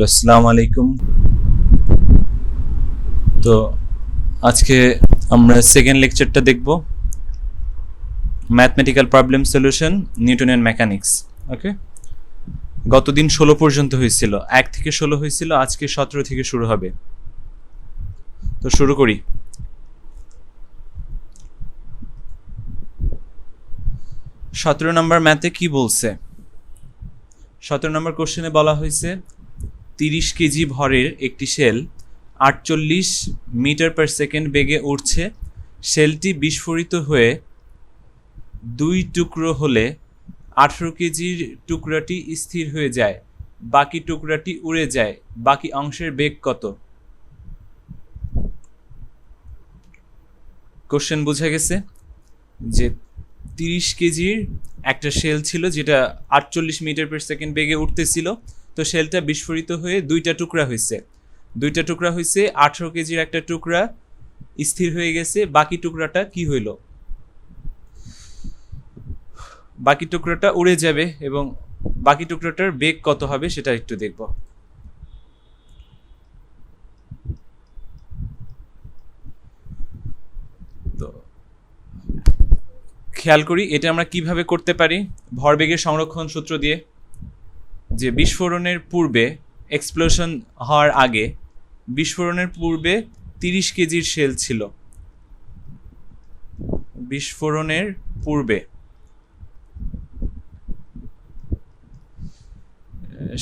আসসালামু আলাইকুম। তো আজকে আমরা সেকেন্ড লেকচারটা দেখব, mathematical problem solution Newtonian mechanics. Okay, গতদিন 16 পর্যন্ত হয়েছিল, 1 থেকে 16 হয়েছিল, আজকে 17 থেকে শুরু হবে। তো শুরু করি। সতেরো নম্বর ম্যাথে কি বলছে? 17 নম্বর কোশ্চেনে বলা হয়েছে 30 কেজি ভরের একটি শেল 48 মিটার পার সেকেন্ড বেগে উঠছে। শেলটি বিস্ফোরিত হয়ে 2 টুকরো হলে 18 কেজির টুকরাটি স্থির হয়ে যায়, বাকি টুকরাটি উড়ে যায়। বাকি অংশের বেগ কত? কোশ্চেন বোঝা গেছে যে 30 কেজির একটা শেল ছিল যেটা 48 মিটার পার সেকেন্ড বেগে উঠতেছিল। তো শেলটা বিস্ফোরিত হয়ে 2টা টুকরা হয়েছে। 18 কেজির একটা টুকরা স্থির হয়ে গেছে, বাকি টুকরাটা কি হইল? বাকি টুকরাটা উড়ে যাবে এবং বাকি টুকরাটার বেগ কত হবে সেটা একটু দেখব। তো খেয়াল করি এটা আমরা কিভাবে করতে পারি। ভরবেগের সংরক্ষণ সূত্র দিয়ে, যে বিস্ফোরণের পূর্বে, এক্সপ্লোশন হওয়ার আগে বিস্ফোরণের পূর্বে 30 কেজির শেল ছিল। বিস্ফোরণের পূর্বে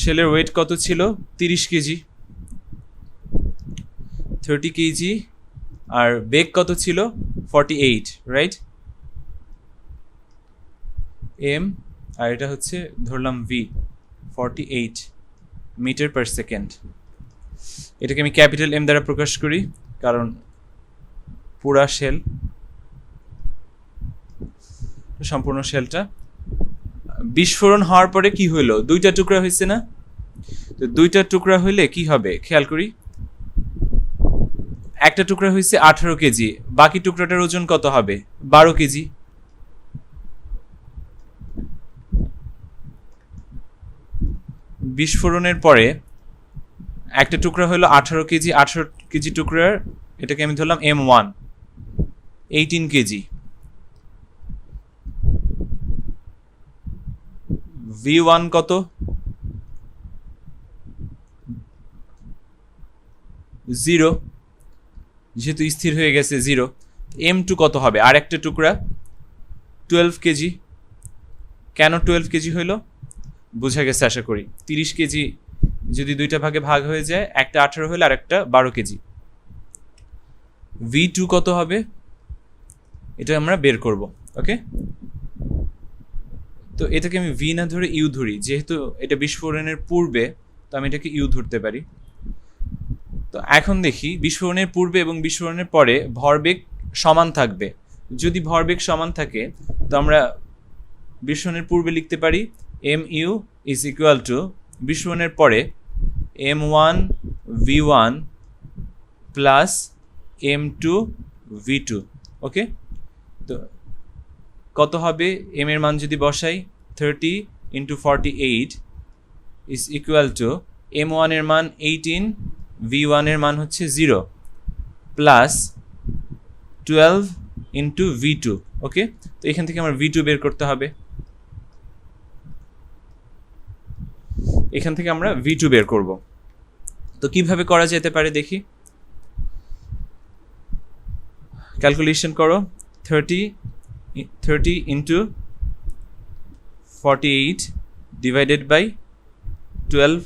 শেলের ওয়েট কত ছিল? 30 কেজি, 30 কেজি। আর বেগ কত ছিল? 48, রাইট? এম, আর এটা হচ্ছে ধরলাম ভি, 48 মিটার পার সেকেন্ড। এটাকে আমি ক্যাপিটাল এম দ্বারা প্রকাশ করি কারণ পুরা শেল, সম্পূর্ণ শেলটা বিস্ফোরণ হওয়ার পরে কি হইলো? 2টা টুকরা হয়েছে না? তো 2টা টুকরা হইলে কি হবে খেয়াল করি। একটা টুকরা হয়েছে 18 কেজি, বাকি টুকরাটার ওজন কত হবে? 12 কেজি। বিস্ফোরণের পরে একটা টুকরা হলো 18 কেজি, 18 কেজি টুকরার এটাকে আমি ধরলাম M1, 18 কেজি। V1 কত? 0, যেহেতু স্থির হয়ে গেছে 0। M2 কত হবে? আর একটা টুকরা 12 কেজি। কেন 12 কেজি হইলো বোঝা গেছে আশা করি। 30 কেজি যদি 2টা ভাগে ভাগ হয়ে যায়, একটা 18 হলে আর একটা 12 কেজি। V2 কত হবে এটা আমরা বের করব। ওকে, তো এটাকে আমি ভি না ধরে ইউ ধরি, যেহেতু এটা বিস্ফোরণের পূর্বে, তো আমি এটাকে ইউ ধরতে পারি। তো এখন দেখি বিস্ফোরণের পূর্বে এবং বিস্ফোরণের পরে ভরবেগ সমান থাকবে। যদি ভরবেগ সমান থাকে তো আমরা বিস্ফোরণের পূর্বে লিখতে পারি M U is equal to বিস্ফোরণের পরে M1 V1 plus M2 V2। ওকে, তো কত হবে? এম এর মান যদি বসাই 30 into 48 is equal two M1 এর মান 18, V1 এর মান হচ্ছে 0 প্লাস 12 ইন্টু V2। ওকে, তো এখান থেকে আমার V2 বের করতে হবে। এখান থেকে আমরা V2 বের করব। তো কিভাবে করা যেতে পারে দেখি। ক্যালকুলেশন করো। 30 into 48 divided by 12,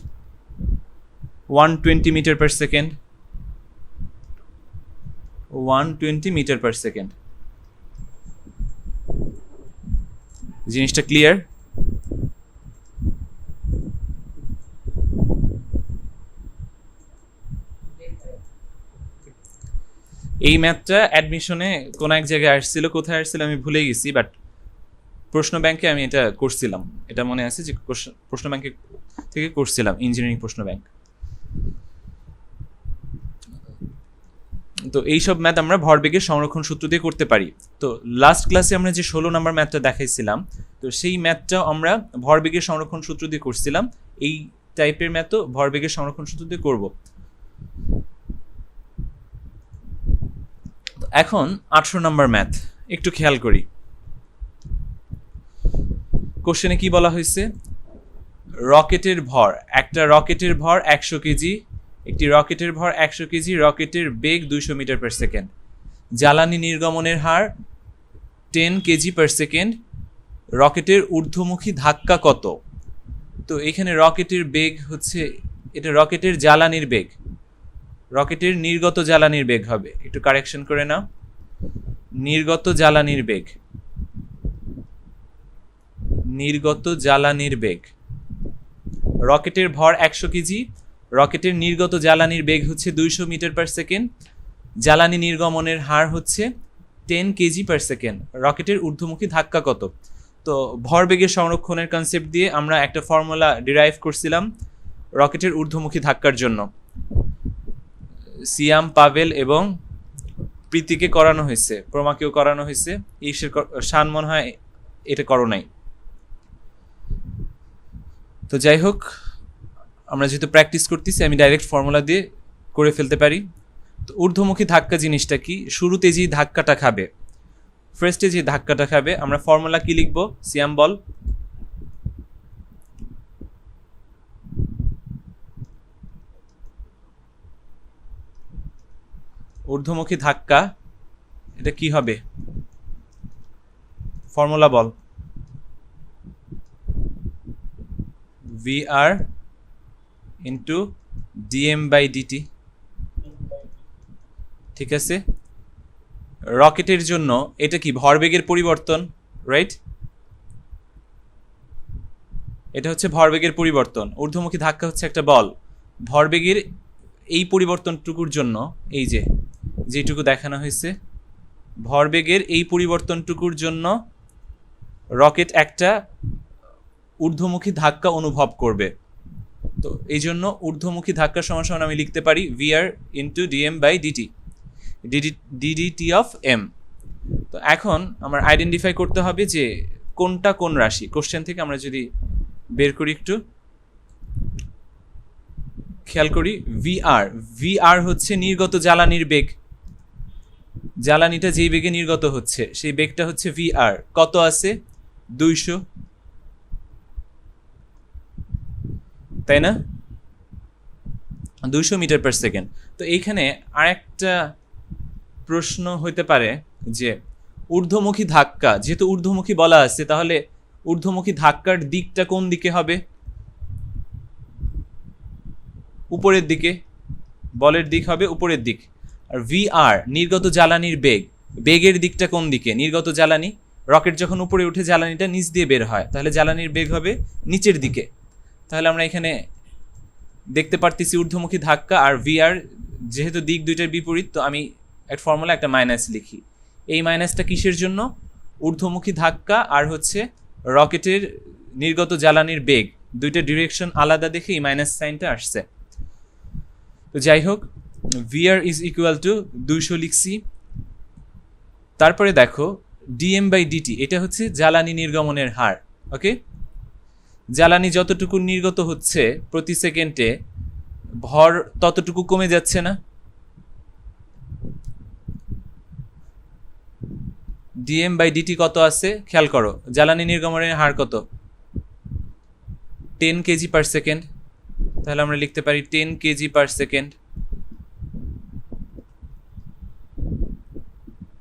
120 metre per second, 120 metre per second. জিনিসটা ক্লিয়ার? এই ম্যাথটা অ্যাডমিশনে কোন এক জায়গায় আসছিল, কোথায় আসছিল আমি ভুলে গেছি, বাট প্রশ্ন ব্যাংকে আমি এটা করছিলাম, এটা মনে আছে যে প্রশ্ন ব্যাংকে থেকে করছিলাম, ইঞ্জিনিয়ারিং প্রশ্ন ব্যাংক। তো এইসব ম্যাথ আমরা ভরবেগের সংরক্ষণ সূত্র দিয়ে করতে পারি। তো লাস্ট ক্লাসে আমরা যে 16 নম্বর ম্যাথটা দেখাইছিলাম, তো সেই ম্যাথটাও আমরা ভরবেগের সংরক্ষণ সূত্র দিয়ে করছিলাম। এই টাইপের ম্যাথও ভরবেগের সংরক্ষণ সূত্র দিয়ে করব। এখন 18 নম্বর ম্যাথ একটু খেয়াল করি। কোশ্চেনে কি বলা হয়েছে, রকেটের ভর, একটা রকেটের ভর 100 কেজি, একটি রকেটের ভর 100 কেজি, রকেটের বেগ 200 মিটার পার সেকেন্ড, জ্বালানি নির্গমনের হার 10 কেজি পার সেকেন্ড, রকেটের ঊর্ধ্বমুখী ধাক্কা কত? তো এখানে রকেটের বেগ হচ্ছে, এটা রকেটের জ্বালানির বেগ, রকেটের নির্গত জ্বালানির বেগ হবে, একটু কারেকশন করে নাও, নির্গত জ্বালানির বেগ, নির্গত জ্বালানির বেগ। রকেটের ভর 100 কেজি, রকেটের নির্গত জ্বালানির বেগ হচ্ছে 200 মিটার পার সেকেন্ড, জ্বালানি নির্গমনের হার হচ্ছে 10 কেজি পার সেকেন্ড, রকেটের ঊর্ধ্বমুখী ধাক্কা কত? তো ভরবেগের সংরক্ষণের কনসেপ্ট দিয়ে আমরা একটা ফর্মুলা ডিরাইভ করছিলাম রকেটের ঊর্ধ্বমুখী ধাক্কার জন্য। সিয়াম, পাভেল এবং প্রীতিকে করানো হয়েছে, প্রমাকেও করানো হয়েছে, ঈশের শান মনে হয় এটা করো নাই। তো যাই হোক, আমরা যেহেতু প্র্যাকটিস করতেছি আমি ডাইরেক্ট ফর্মুলা দিয়ে করে ফেলতে পারি। তো ঊর্ধ্বমুখী ধাক্কা জিনিসটা কি, শুরুতে যে ধাক্কাটা খাবে, ফার্স্টে যে ধাক্কাটা খাবে, আমরা ফর্মুলা কি লিখবো? সিয়াম বল। ঊর্ধ্বমুখী ধাক্কা এটা কি হবে, ফর্মুলা বল। VR ইন্টু dm/dt, ঠিক আছে। রকেটের জন্য এটা কি ভরবেগের পরিবর্তন, রাইট? এটা হচ্ছে ভরবেগের পরিবর্তন, ঊর্ধ্বমুখী ধাক্কা হচ্ছে একটা বল। ভরবেগের এই পরিবর্তনটুকুর জন্য, এই যে যেটুকু দেখানো হয়েছে, ভরবেগের এই পরিবর্তনটুকুর জন্য রকেট একটা ঊর্ধ্বমুখী ধাক্কা অনুভব করবে। তো এই জন্য ঊর্ধ্বমুখী ধাক্কা সমান আমি লিখতে পারি VR into dm/dt, dt of m। তো এখন আমার আইডেন্টিফাই করতে হবে যে কোনটা কোন রাশি। কোশ্চেন থেকে আমরা যদি বের করি, একটু খেয়াল করি, VR হচ্ছে নির্গত জ্বালানির বেগ, জ্বালানিটা যেই বেগে নির্গত হচ্ছে সেই বেগটা হচ্ছে VR। কত আছে? 200, তাই না? 200 মিটার পার সেকেন্ড। তো এইখানে আরেকটা প্রশ্ন হইতে পারে যে ঊর্ধ্বমুখী ধাক্কা, যেহেতু ঊর্ধ্বমুখী বলা আছে, তাহলে ঊর্ধ্বমুখী ধাক্কার দিকটা কোন দিকে হবে? উপরের দিকে, বলের দিক হবে উপরের দিক। আর VR নির্গত জ্বালানির বেগ, বেগের দিকটা কোন দিকে? নির্গত জ্বালানি, রকেট যখন উপরে উঠে জ্বালানিটা নিচ দিয়ে বের হয়, তাহলে জ্বালানির বেগ হবে নিচের দিকে। তাহলে আমরা এখানে দেখতে পারতেছি ঊর্ধ্বমুখী ধাক্কা আর VR যেহেতু দিক দুইটার বিপরীত, তো আমি একটা ফর্মুলা একটা মাইনাস লিখি। এই মাইনাসটা কিসের জন্য? ঊর্ধ্বমুখী ধাক্কা আর হচ্ছে রকেটের নির্গত জ্বালানির বেগ, দুইটা ডিরেকশন আলাদা দেখে এই মাইনাস সাইনটা আসছে। তো যাই হোক, VR ইজ ইকুয়াল টু 200 লিখছি। তারপরে দেখো dm/dt, এটা হচ্ছে জ্বালানি নির্গমনের হার। ওকে, জ্বালানি যতটুকু নির্গত হচ্ছে প্রতি সেকেন্ডে, ভর ততটুকু কমে যাচ্ছে না? dm/dt কত আছে খেয়াল করো, জ্বালানি নির্গমনের হার কত? 10 কেজি পার সেকেন্ড। তাহলে আমরা লিখতে পারি 10 কেজি পার সেকেন্ড,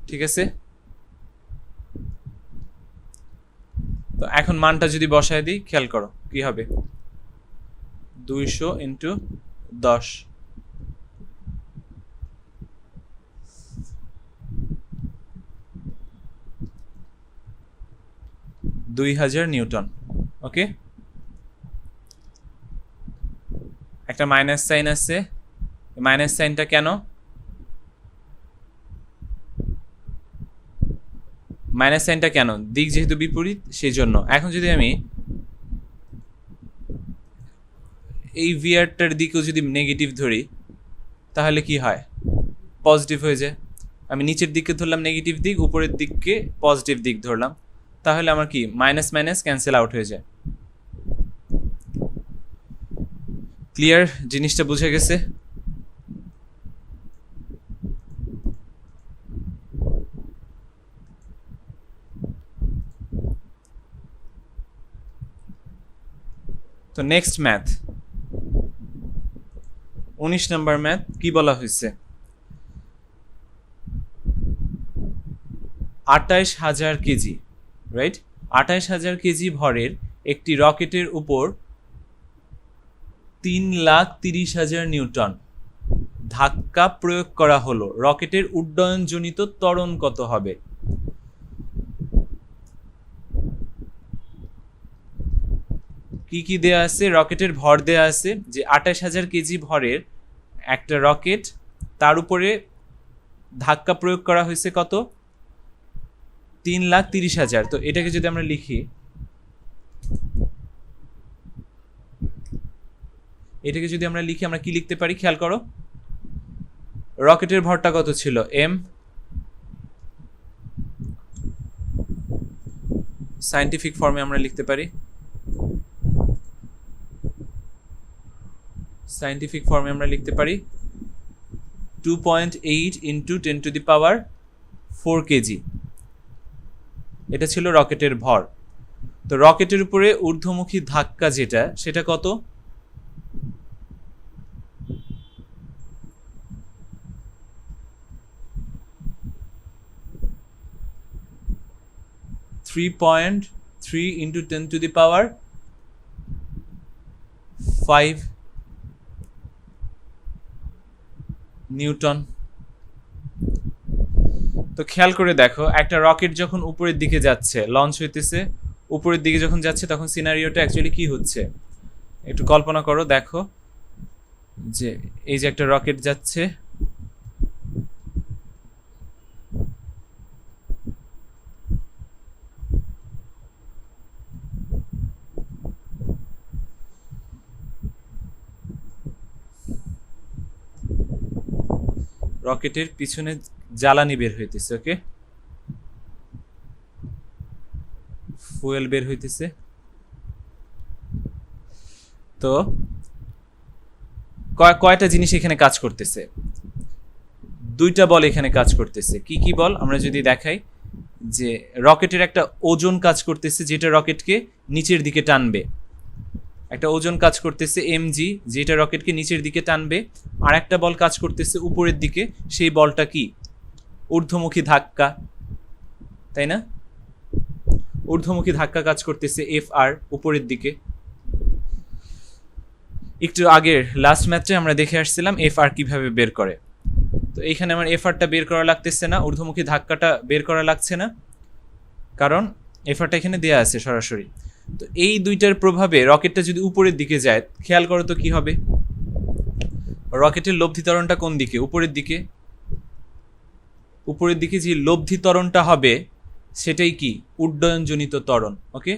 ঠিক আছে। তো এখন মানটা যদি বসায় দিই, খেয়াল করো কি হবে, 200 ইন্টু 10, 2000 নিউটন। ওকে, একটা মাইনাস সাইন আছে, মাইনাস সাইনটা কেন? মাইনাস সাইনটা কেন? দিক যেহেতু বিপরীত সেই জন্য। এখন যদি আমি এই ভিআরটার দিকেও যদি নেগেটিভ ধরি, তাহলে কি হয়? পজিটিভ হয়ে যায়। আমি নিচের দিকে ধরলাম নেগেটিভ দিক, উপরের দিককে পজিটিভ দিক ধরলাম, তাহলে আমার কি মাইনাস মাইনাস ক্যান্সেল আউট হয়ে যায়। ক্লিয়ার? জিনিসটা বুঝে গেছে? তো নেক্সট ম্যাথ, 19 নাম্বার ম্যাথ। কি বলা হয়েছে? 28,000 কেজি, রাইট? 28,000 কেজি ভরের একটি রকেটের উপর 3,30,000 নিউটন ধাক্কা প্রয়োগ করা হলো, রকেটের উড্ডয়নজনিত ত্বরণ কত হবে? কি কি দেয়া আছে? রকেটের ভর দেয়া আছে যে 28,000 কেজি ভরের একটা রকেট, তার উপরে ধাক্কা প্রয়োগ করা হয়েছে কত? 3,30,000। তো এটাকে যদি আমরা লিখি, আমরা কি লিখতে পারি? খেয়াল করো, রকেটের ভরটা কত ছিল? এম। সায়েন্টিফিক ফর্মে আমরা লিখতে পারি, 2.8 ইন্টু 10⁴ কেজি। এটা ছিল রকেটের ভর। তো রকেটের উপরে ঊর্ধ্বমুখী ধাক্কা যেটা, সেটা কত? 3.3 ইন্টু 10⁵ নিউটন। তো খেয়াল করে দেখো, একটা রকেট যখন উপরের দিকে যাচ্ছে, লঞ্চ হইতেছে, উপরের দিকে যখন যাচ্ছে, তখন সিনারিওটা অ্যাকচুয়ালি কি হচ্ছে একটু কল্পনা করো। দেখো যে এই যে একটা রকেট যাচ্ছে, রকেটের পিছনে জ্বালানি বের হইতেছে, ওকে, ফুয়েল বের হইতেছে। তো কয়টা জিনিস এখানে কাজ করতেছে? দুইটা বল এখানে কাজ করতেছে। কি কি বল আমরা যদি দেখাই, যে রকেটের একটা ওজন কাজ করতেছে যেটা রকেটকে নিচের দিকে টানবে, একটা ওজন কাজ করতেছে mg যেটা রকেটকে নিচের দিকে টানবে, আর একটা বল কাজ করতেছে উপরের দিকে, সেই বলটা কি? ঊর্ধ্বমুখী ধাক্কা, তাই না? ঊর্ধ্বমুখী ধাক্কা কাজ করতেছে Fr উপরের দিকে। একটু আগের লাস্ট ম্যাথে আমরা দেখে আসছিলাম Fr কিভাবে বের করে। তো এইখানে আমার Frটা বের করা লাগতেছে না, ঊর্ধ্বমুখী ধাক্কাটা বের করা লাগছে না, কারণ Frটা এখানে দেয়া আছে সরাসরি। তো এই দুইটার প্রভাবে রকেটটা যদি উপরের দিকে যায়, খেয়াল করো তো কি হবে? রকেটের লব্ধি ত্বরণটা কোন দিকে? উপরের দিকে। উপরের দিকে যে লব্ধি ত্বরণটা হবে সেটাই কি? উড্ডয়নজনিত ত্বরণ, ওকে?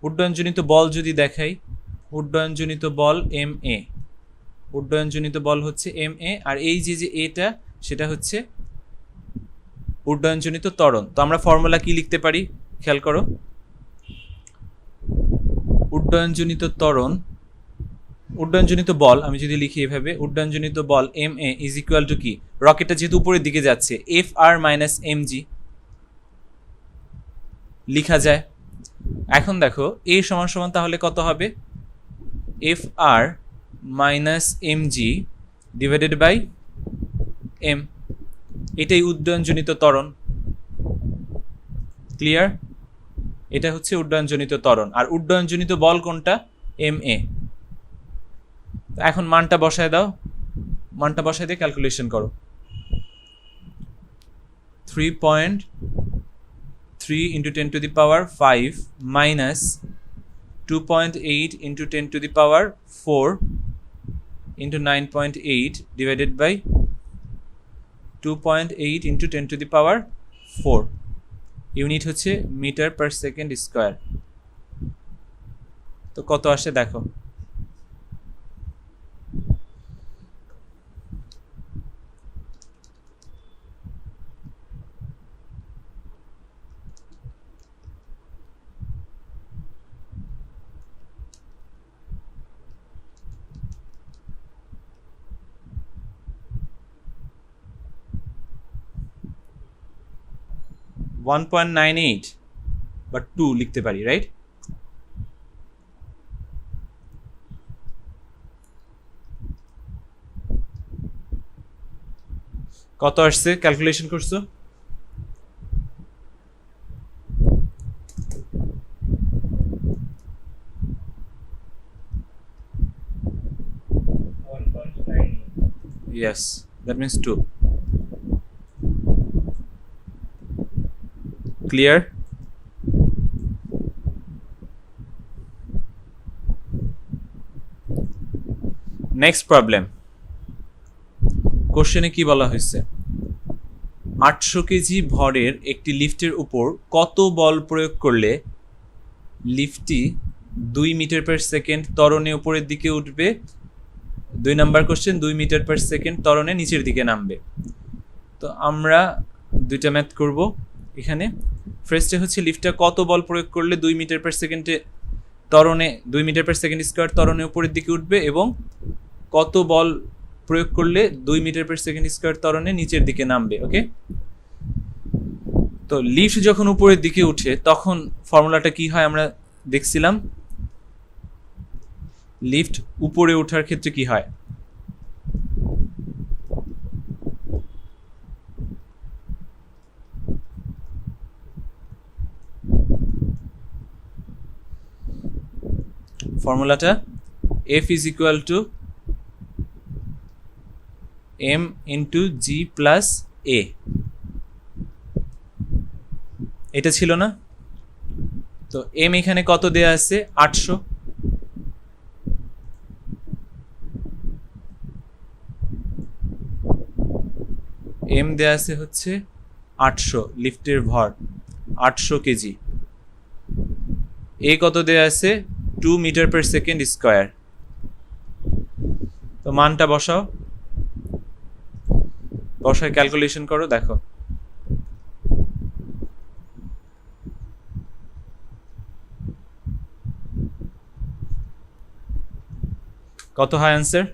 উড্ডয়নজনিত বল যদি দেখাই, উড্ডয়নজনিত বল ma, উড্ডয়নজনিত বল হচ্ছে ma, আর এই যে এটা, সেটা হচ্ছে উড্ডয়নজনিত ত্বরণ। তো আমরা ফর্মুলা কি লিখতে পারি? খেয়াল করো, উড্ডয়নজনিত ত্বরণ, উড্ডয়নজনিত বল আমি যদি লিখি এভাবে, উড্ডয়নজনিত বল ma ইজ ইকুয়াল টু কি? রকেটটা যেহেতু উপরের দিকে যাচ্ছে, Fr মাইনাস mg লিখা যায়। এখন দেখো a সমান সমান তাহলে কত হবে? Fr minus mg divided by m। এটাই উড্ডয়নজনিত ত্বরণ। ক্লিয়ার? এটা হচ্ছে উড্ডয়নজনিত ত্বরণ। আর উড্ডয়নজনিত বল কোনটা? ma। এখন মানটা বসায় দাও, মানটা বসায় দিয়ে ক্যালকুলেশন করো। 3.3 into 10⁵ minus 2.8 into 10⁴ into 9.8 divided by 2.8 into 10⁴। Unit হচ্ছে মিটার পার সেকেন্ড স্কোয়ার। তো কত আসে দেখো। 1.98 বা 2 লিখতে পারি, রাইট? কত আসছে ক্যালকুলেশন করছো? Yes, that means 2. Clear? Next problem. কোশ্চেনে কি বলা হয়েছে? 800 কেজি ভরের একটি লিফটের উপর কত বল প্রয়োগ করলে লিফটটি 2 মিটার পার সেকেন্ড ত্বরণে উপরের দিকে উঠবে? 2 number question, 2 metre per second ত্বরণে নিচের দিকে নামবে। তো আমরা দুইটা ম্যাথ করব এখানে। ফার্স্টে হচ্ছে লিফটটা কত বল প্রয়োগ করলে 2 মিটার পার সেকেন্ডে ত্বরণে 2 মিটার পার সেকেন্ড স্কোয়ার ত্বরণে উপরের দিকে উঠবে, এবং কত বল প্রয়োগ করলে 2 মিটার পার সেকেন্ড স্কোয়ার ত্বরণে নিচের দিকে নামবে। ওকে, তো লিফট যখন উপরের দিকে উঠে তখন ফর্মুলাটা কি হয় আমরা দেখছিলাম। লিফট উপরে ওঠার ক্ষেত্রে কি হয়? ফর্মুলাটা F is equal to m into g plus a, এটা ছিল না? তো m এখানে কত দেয়া আছে? 800। m দেয়া আছে হচ্ছে 800, লিফটের ভর 800 কেজি। a কত দেয়া আছে? 2 মিটার পার সেকেন্ড স্কোয়ার। তো মানটা বসাও, বসায় ক্যালকুলেশন করো, দেখো কত হয় অ্যান্সার।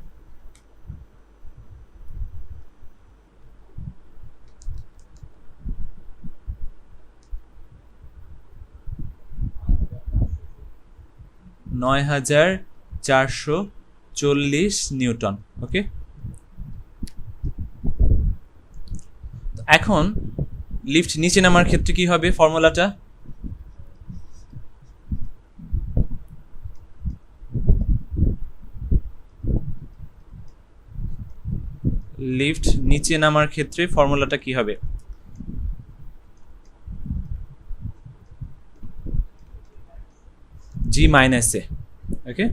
$9,440 নিউটন। ওকে, এখন লিফট নিচে নামার ক্ষেত্রে কি হবে ফর্মুলাটা? লিফট নিচে নামার ক্ষেত্রে ফর্মুলাটা কি হবে? g মাইনাস এ। ওকে,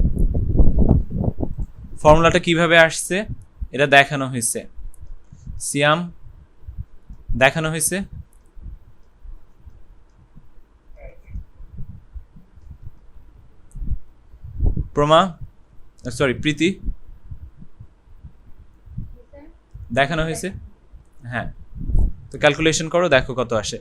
ফর্মুলাটা কিভাবে আসছে এটা দেখানো হয়েছে, সিয়াম দেখানো হয়েছে। প্রমা, সরি প্রীতি, দেখানো হয়েছে। হ্যাঁ, তো ক্যালকুলেশন করো, দেখো কত আসে।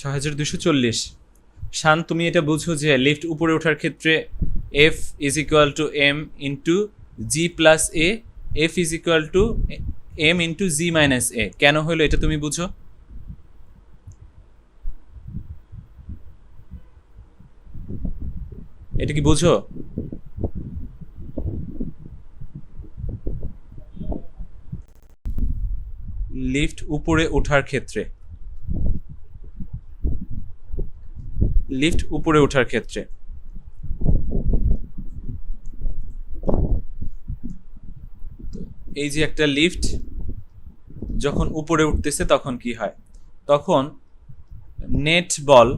$6,240। শান, তুমি এটা বুঝো যে লিফট উপরে ওঠার ক্ষেত্রে F is equal to m into g plus a, F is equal to m into g minus a। কেন হলো এটা তুমি বুঝো? এটা কি বুঝো? লিফট উপরে ওঠার ক্ষেত্রে, লিফট উপরে ওঠার ক্ষেত্রে এই যে একটা লিফট যখন উপরে উঠতেছে তখন কি হয়? তখন নেট বল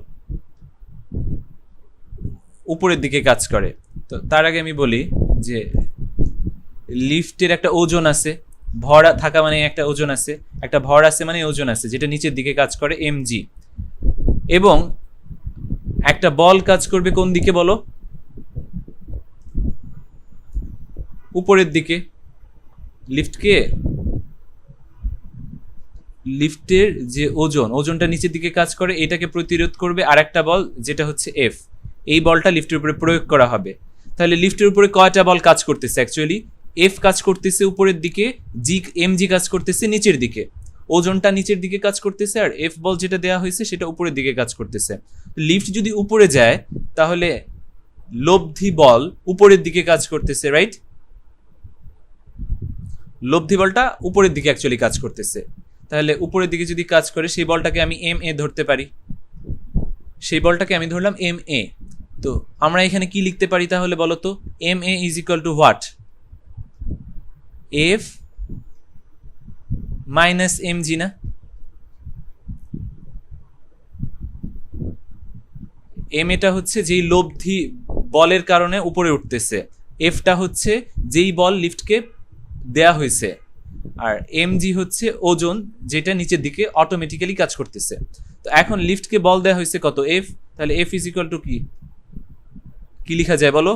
উপরের দিকে কাজ করে। তো তার আগে আমি বলি যে লিফটের একটা ওজন আছে, ভর থাকা মানে একটা ওজন আছে, একটা ভর আছে মানে ওজন আছে, যেটা নিচের দিকে কাজ করে mg, এবং একটা বল কাজ করবে কোন দিকে বলো? উপরের দিকে। লিফটের যে ওজনটা নিচের দিকে কাজ করে, এটাকে প্রতিরোধ করবে আরেকটা বল যেটা হচ্ছে এফ। এই বলটা লিফটের উপরে প্রয়োগ করা হবে। তাহলে লিফটের উপরে কয়টা বল কাজ করতেছে? অ্যাকচুয়ালি এফ কাজ করতেছে উপরের দিকে, এমজি কাজ করতেছে নিচের দিকে। ওজনটা নিচের দিকে কাজ করতেছে, আর এফ বল যেটা দেওয়া হয়েছে সেটা উপরের দিকে কাজ করতেছে। লিফট যদি উপরে যায় তাহলে লব্ধি বল উপরের দিকে কাজ করতেছে, রাইট? লব্ধি বলটা উপরের দিকে অ্যাকচুয়ালি কাজ করতেছে। তাহলে উপরের দিকে যদি কাজ করে সেই বলটাকে আমি এম এ ধরতে পারি। সেই বলটাকে আমি ধরলাম এম এ। তো আমরা এখানে কি লিখতে পারি তাহলে বলো তো? M A is equal to what? F minus M G না? এম এটা হচ্ছে যেই লব্ধি বলের কারণে উপরে উঠতেছে, এফটা হচ্ছে যেই বল লিফটকে দেয়া হয়েছে, আর এম জি হচ্ছে ওজন যেটা নিচের দিকে অটোমেটিক্যালি কাজ করতেছে। তো এখন লিফটকে বল দেওয়া হয়েছে কত? এফ। তাহলে এফ ইজ ইকুয়াল টু কি কি লেখা যায় বলো?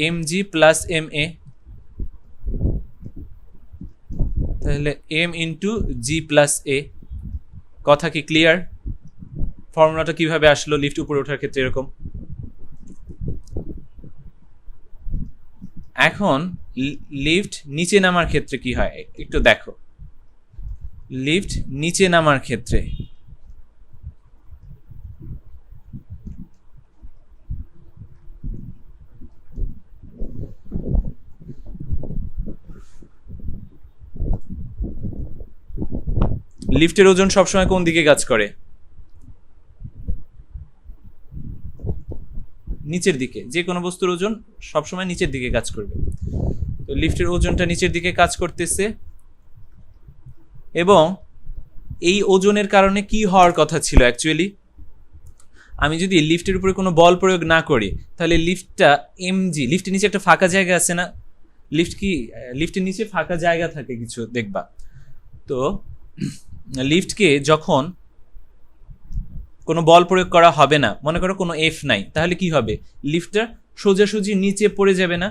M G plus M A. তাহলে এম ইন্টু জি প্লাস এ। কথা কি ক্লিয়ার? ফর্মুলাটা কিভাবে আসলো লিফট উপরে ওঠার ক্ষেত্রে এরকম? এখন লিফট নিচে নামার ক্ষেত্রে কি হয় একটু দেখো। লিফট নিচে নামার ক্ষেত্রে লিফটের ওজন সবসময় কোন দিকে কাজ করে? নিচের দিকে। যে কোনো বস্তুর ওজন সবসময় নিচের দিকে কাজ করবে। তো লিফটের ওজনটা নিচের দিকে কাজ করতেছে, এবং এই ওজনের কারণে কি হওয়ার কথা ছিল অ্যাকচুয়ালি? আমি যদি লিফটের উপরে কোনো বল প্রয়োগ না করি তাহলে লিফটটা এমজি, লিফটের নিচে একটা ফাঁকা জায়গা আছে না? লিফটের নিচে ফাঁকা জায়গা থাকে কিছু, দেখবা। তো লিফটকে যখন কোনো বল প্রয়োগ করা হবে না, মনে করো কোনো এফ নাই, তাহলে কি হবে? লিফটটা সোজাসুজি নিচে পড়ে যাবে না?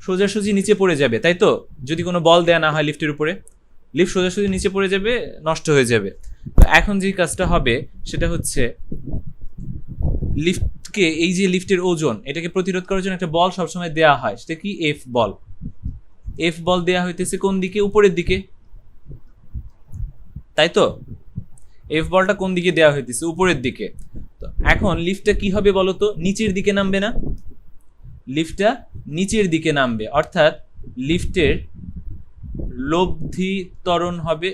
সোজাসুজি নিচে পড়ে যাবে, তাই তো? যদি কোনো বল দেয়া না হয় লিফটের উপরে, লিফট সোজাসুজি নিচে পড়ে যাবে, নষ্ট হয়ে যাবে। তো এখন যে কাজটা হবে সেটা হচ্ছে লিফটকে, এই যে লিফটের ওজন, এটাকে প্রতিরোধ করার জন্য একটা বল সবসময় দেয়া হয়, সেটা কি? এফ বল। এফ বল দেয়া হইতেছে কোন দিকে? উপরের দিকে, তাই তো? এফ বলটা কোন দিকে দেওয়া হইতেছে? উপরের দিকে। তো এখন লিফটটা কি হবে বলো তো? নিচের দিকে নামবে না? লিফটটা নিচের দিকে নামবে, অর্থাৎ লিফটের লব্ধি ত্বরণ হবে,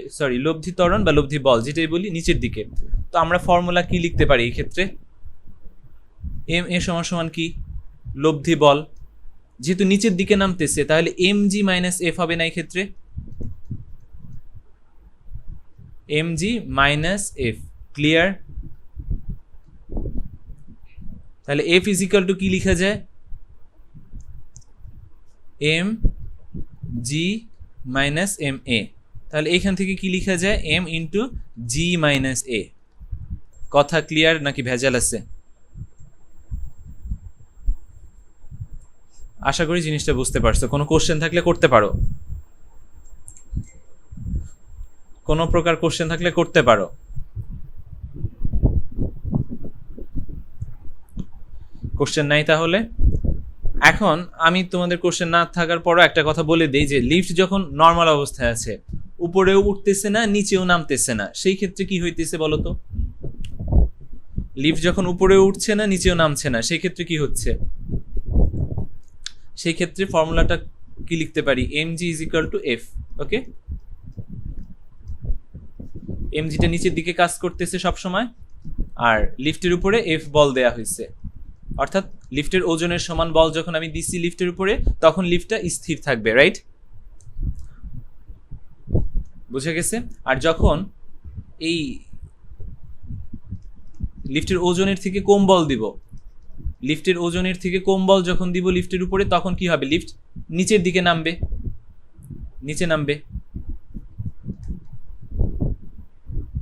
লব্ধি ত্বরণ বা লব্ধি বল যেটাই বলি, নিচের দিকে। তো আমরা ফর্মুলা কি লিখতে পারি এই ক্ষেত্রে? এম এ সমান সমান কি? লব্ধি বল। যেহেতু নিচের দিকে নামতেছে তাহলে এম জি মাইনাস এফ হবে না এই ক্ষেত্রে? M G minus F. Clear? তাহলে এফ ইজ ইকুয়াল টু কি লিখা যায়? M G minus M A. তাহলে এখান থেকে কি লিখা যায়? M into G minus A. কথা ক্লিয়ার নাকি ভেজাল আছে? আশা করি জিনিসটা বুঝতে পারছো। কোনো কোশ্চেন থাকলে করতে পারো, কোনো প্রকার কোশ্চেন থাকলে করতে পারো। কোশ্চেন নাই তাহলে? এখন আমি তোমাদের কোশ্চেন না থাকার পরও একটা কথা বলে দিই যে লিফট যখন নর্মাল অবস্থায় আছে, উপরেও উঠতেছে না নিচেও নামতেছে না, সেই ক্ষেত্রে কি হইতেছে বলো তো? লিফট যখন উপরেও উঠছে না নিচেও নামছে না, সেই ক্ষেত্রে কি হচ্ছে? সেই ক্ষেত্রে ফর্মুলাটা কি লিখতে পারি? M G is equal to F. Okay, M জিটা নিচের দিকে কাজ করতেছে সব সময়, আর লিফটের উপরে এফ বল দেয়া হয়েছে, অর্থাৎ লিফটের ওজনের সমান বল যখন আমি দিচ্ছি লিফটের উপরে, তখন লিফটটা স্থির থাকবে, রাইট? বুঝে গেছে? আর যখন এই লিফটের ওজনের থেকে কম বল দিব, লিফটের ওজনের থেকে কম বল যখন দিব লিফটের উপরে, তখন কি হবে? লিফট নিচের দিকে নামবে, নিচে নামবে।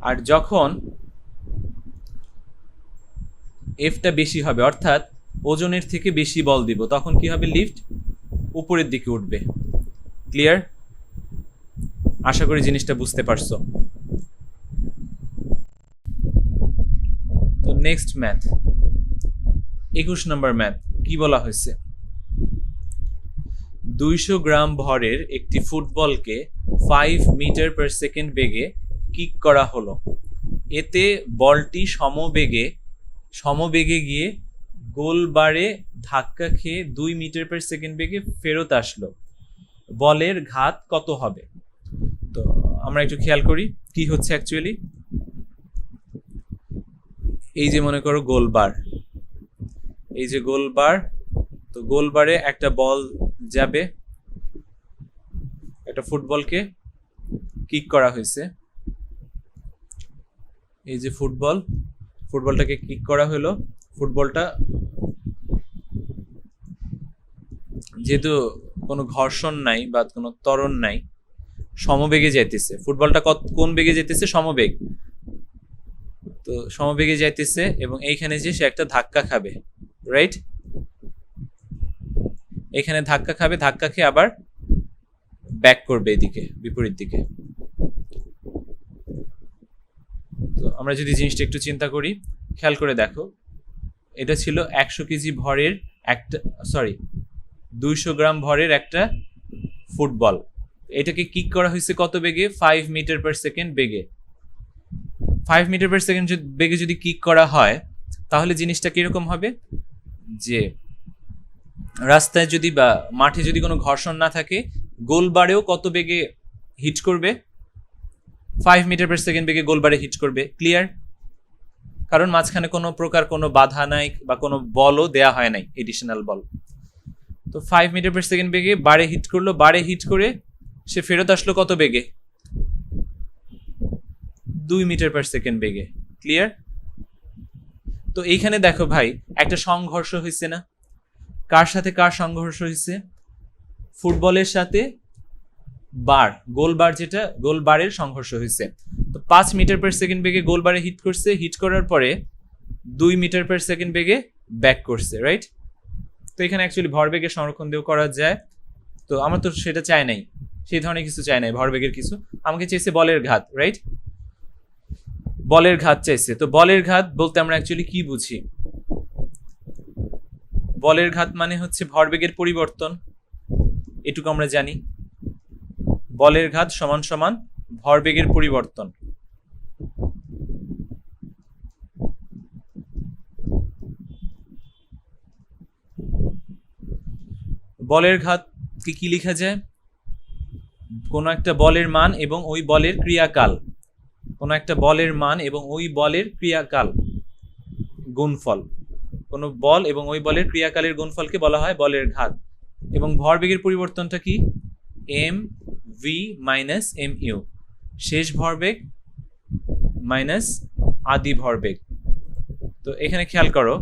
আর যখন এফটা বেশি হবে, অর্থাৎ ওজনের থেকে বেশি বল দিব, তখন কি হবে, লিফট উপরের দিকে উঠবে। ক্লিয়ার? আশা করি জিনিসটা বুঝতে পারছো। তো নেক্সট ম্যাথ, 21 নম্বর ম্যাথ। কি বলা হয়েছে? 200 গ্রাম ভরের একটি ফুটবলকে 5 মিটার পার সেকেন্ড বেগে কিক করা হলো। এতে বলটি সমবেগে গিয়ে গোল বারে ধাক্কা খেয়ে 2 মিটার পার সেকেন্ড বেগে ফেরত আসলো। বলের ঘাত কত হবে? তো আমরা একটু খেয়াল করি কি হচ্ছে অ্যাকচুয়ালি। এই যে মনে করো গোলবার, এই যে গোলবার, তো গোলবারে একটা বল যাবে, একটা ফুটবলকে কিক করা হয়েছে। এই যে ফুটবলটাকে কিক করা হলো। ফুটবলটা যেহেতু কোনো ঘর্ষণ নাই বা কোনো ত্বরণ নাই, সমবেগে যাইতেছে। ফুটবলটা কোন বেগে যেতেছে? সমবেগ। তো সমবেগে যাইতেছে এবং এইখানে যে সে একটা ধাক্কা খাবে, রাইট? এখানে ধাক্কা খাবে, ধাক্কা খেয়ে আবার ব্যাক করবে এদিকে, বিপরীত দিকে। তো আমরা যদি জিনিসটা একটু চিন্তা করি, খেয়াল করে দেখো, এটা ছিল 100 কেজি ভরের একটা, 200 গ্রাম ভরের একটা ফুটবল। এটাকে কিক করা হয়েছে কত বেগে? 5 মিটার পার সেকেন্ড বেগে। 5 মিটার পার সেকেন্ড বেগে যদি কিক করা হয়, তাহলে জিনিসটা কিরকম হবে, যে রাস্তায় যদি বা মাঠে যদি কোনো ঘর্ষণ না থাকে, গোলবারেও কত বেগে হিট করবে? 5 মিটার পার সেকেন্ড বেগে গোলবারে হিট করবে। ক্লিয়ার? কারণ মাঝখানে কোনো প্রকার কোনো বাধা নাই বা কোনো বলও দেয়া হয় নাই, এডিশনাল বল। তো 5 মিটার পার সেকেন্ড বেগে বারে হিট করলো, বারে হিট করে সে ফেরত আসলো কত বেগে? 2 মিটার পার সেকেন্ড বেগে। ক্লিয়ার? তো এইখানে দেখো ভাই, একটা সংঘর্ষ হয়েছে না? কার সাথে কার সংঘর্ষ হয়েছে? ফুটবলের সাথে গোলবার, যেটা গোলবারের সংঘর্ষ হয়েছে। তো 5 মিটার পার সেকেন্ড বেগে গোলবারে হিট করছে, হিট করার পরে 2 মিটার পার সেকেন্ড বেগে ব্যাক করছে, রাইট? তো এখানে অ্যাকচুয়ালি ভরবেগের সংরক্ষণ দিয়েও করা যায়। তো আমরা তো সেটা চাই নাই, সেই ধরনের কিছু চাই নাই, ভরবেগের কিছু। আমাকে চাইছে বলের ঘাত, রাইট? বলের ঘাত চাইছে। তো বলের ঘাত বলতে আমরা অ্যাকচুয়ালি কি বুঝি? বলের ঘাত মানে হচ্ছে ভরবেগের পরিবর্তন, এটুকু আমরা জানি। বলের ঘাত সমান সমান ভরবেগের পরিবর্তন। বলের ঘাত কি লেখা যায়? কোন একটা বলের মান এবং ওই বলের ক্রিয়াকাল, কোন একটা বলের মান এবং ওই বলের ক্রিয়াকাল গুণফল। কোন বল এবং ওই বলের ক্রিয়াকালের গুণফলকে বলা হয় বলের ঘাত। এবং ভরবেগের পরিবর্তনটা কি? M V minus M U, শেষ ভরবেগ মাইনাস আদি ভরবেগ। তো এখানে খেয়াল করো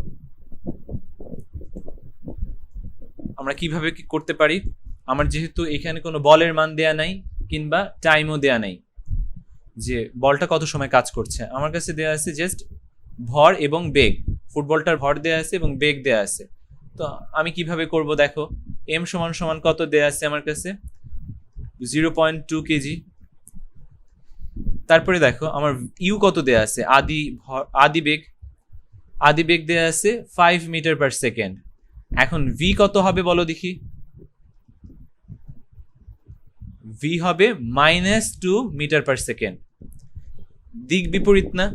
আমরা কিভাবে কি করতে পারি। আমার যেহেতু এখানে কোনো বলের মান দেয়া নাই কিংবা টাইমও দেয়া নাই, যে বলটা কত সময় কাজ করছে, আমার কাছে দেয়া আছে জাস্ট ভর এবং বেগ। ফুটবলটার ভর দেয়া আছে এবং বেগ দেয়া আছে। তো আমি কিভাবে করব দেখো, এম সমান সমান কত দেয়া আছে আমার কাছে? 0.2 কেজি। তারপরে দেখো আমার ইউ কত দেয়া আছে? আদি বেগ দেয়া আছে 5 মিটার পার সেকেন্ড। এখন ভি কত হবে বলো দেখি? ভি হবে -2 মিটার পার সেকেন্ড। দিক বিপরীত না?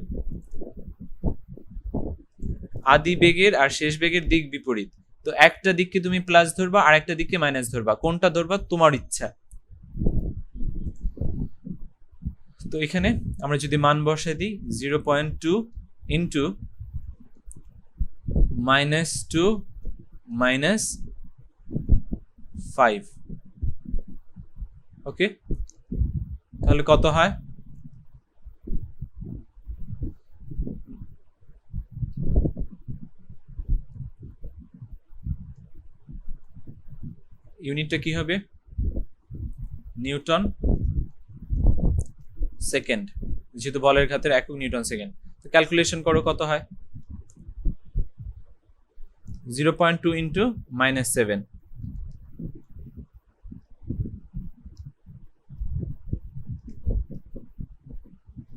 আদি বেগের আর শেষ বেগের দিক বিপরীত। তো একটা দিককে তুমি প্লাস ধরবা আর একটা দিককে মাইনাস ধরবা, কোনটা ধরবা তোমার ইচ্ছা। তো এখানে আমরা যদি মান বসাই দিই 0.2 ইন্টু -2 -5, ওকে, তাহলে কত হয়? ইউনিটটা কি হবে? নিউটন সেকেন্ড, যেহেতু বলের ঘাতের একক নিউটন সেকেন্ড। তো ক্যালকুলেশন করো কত হয়। 0.2 ইন্টু -7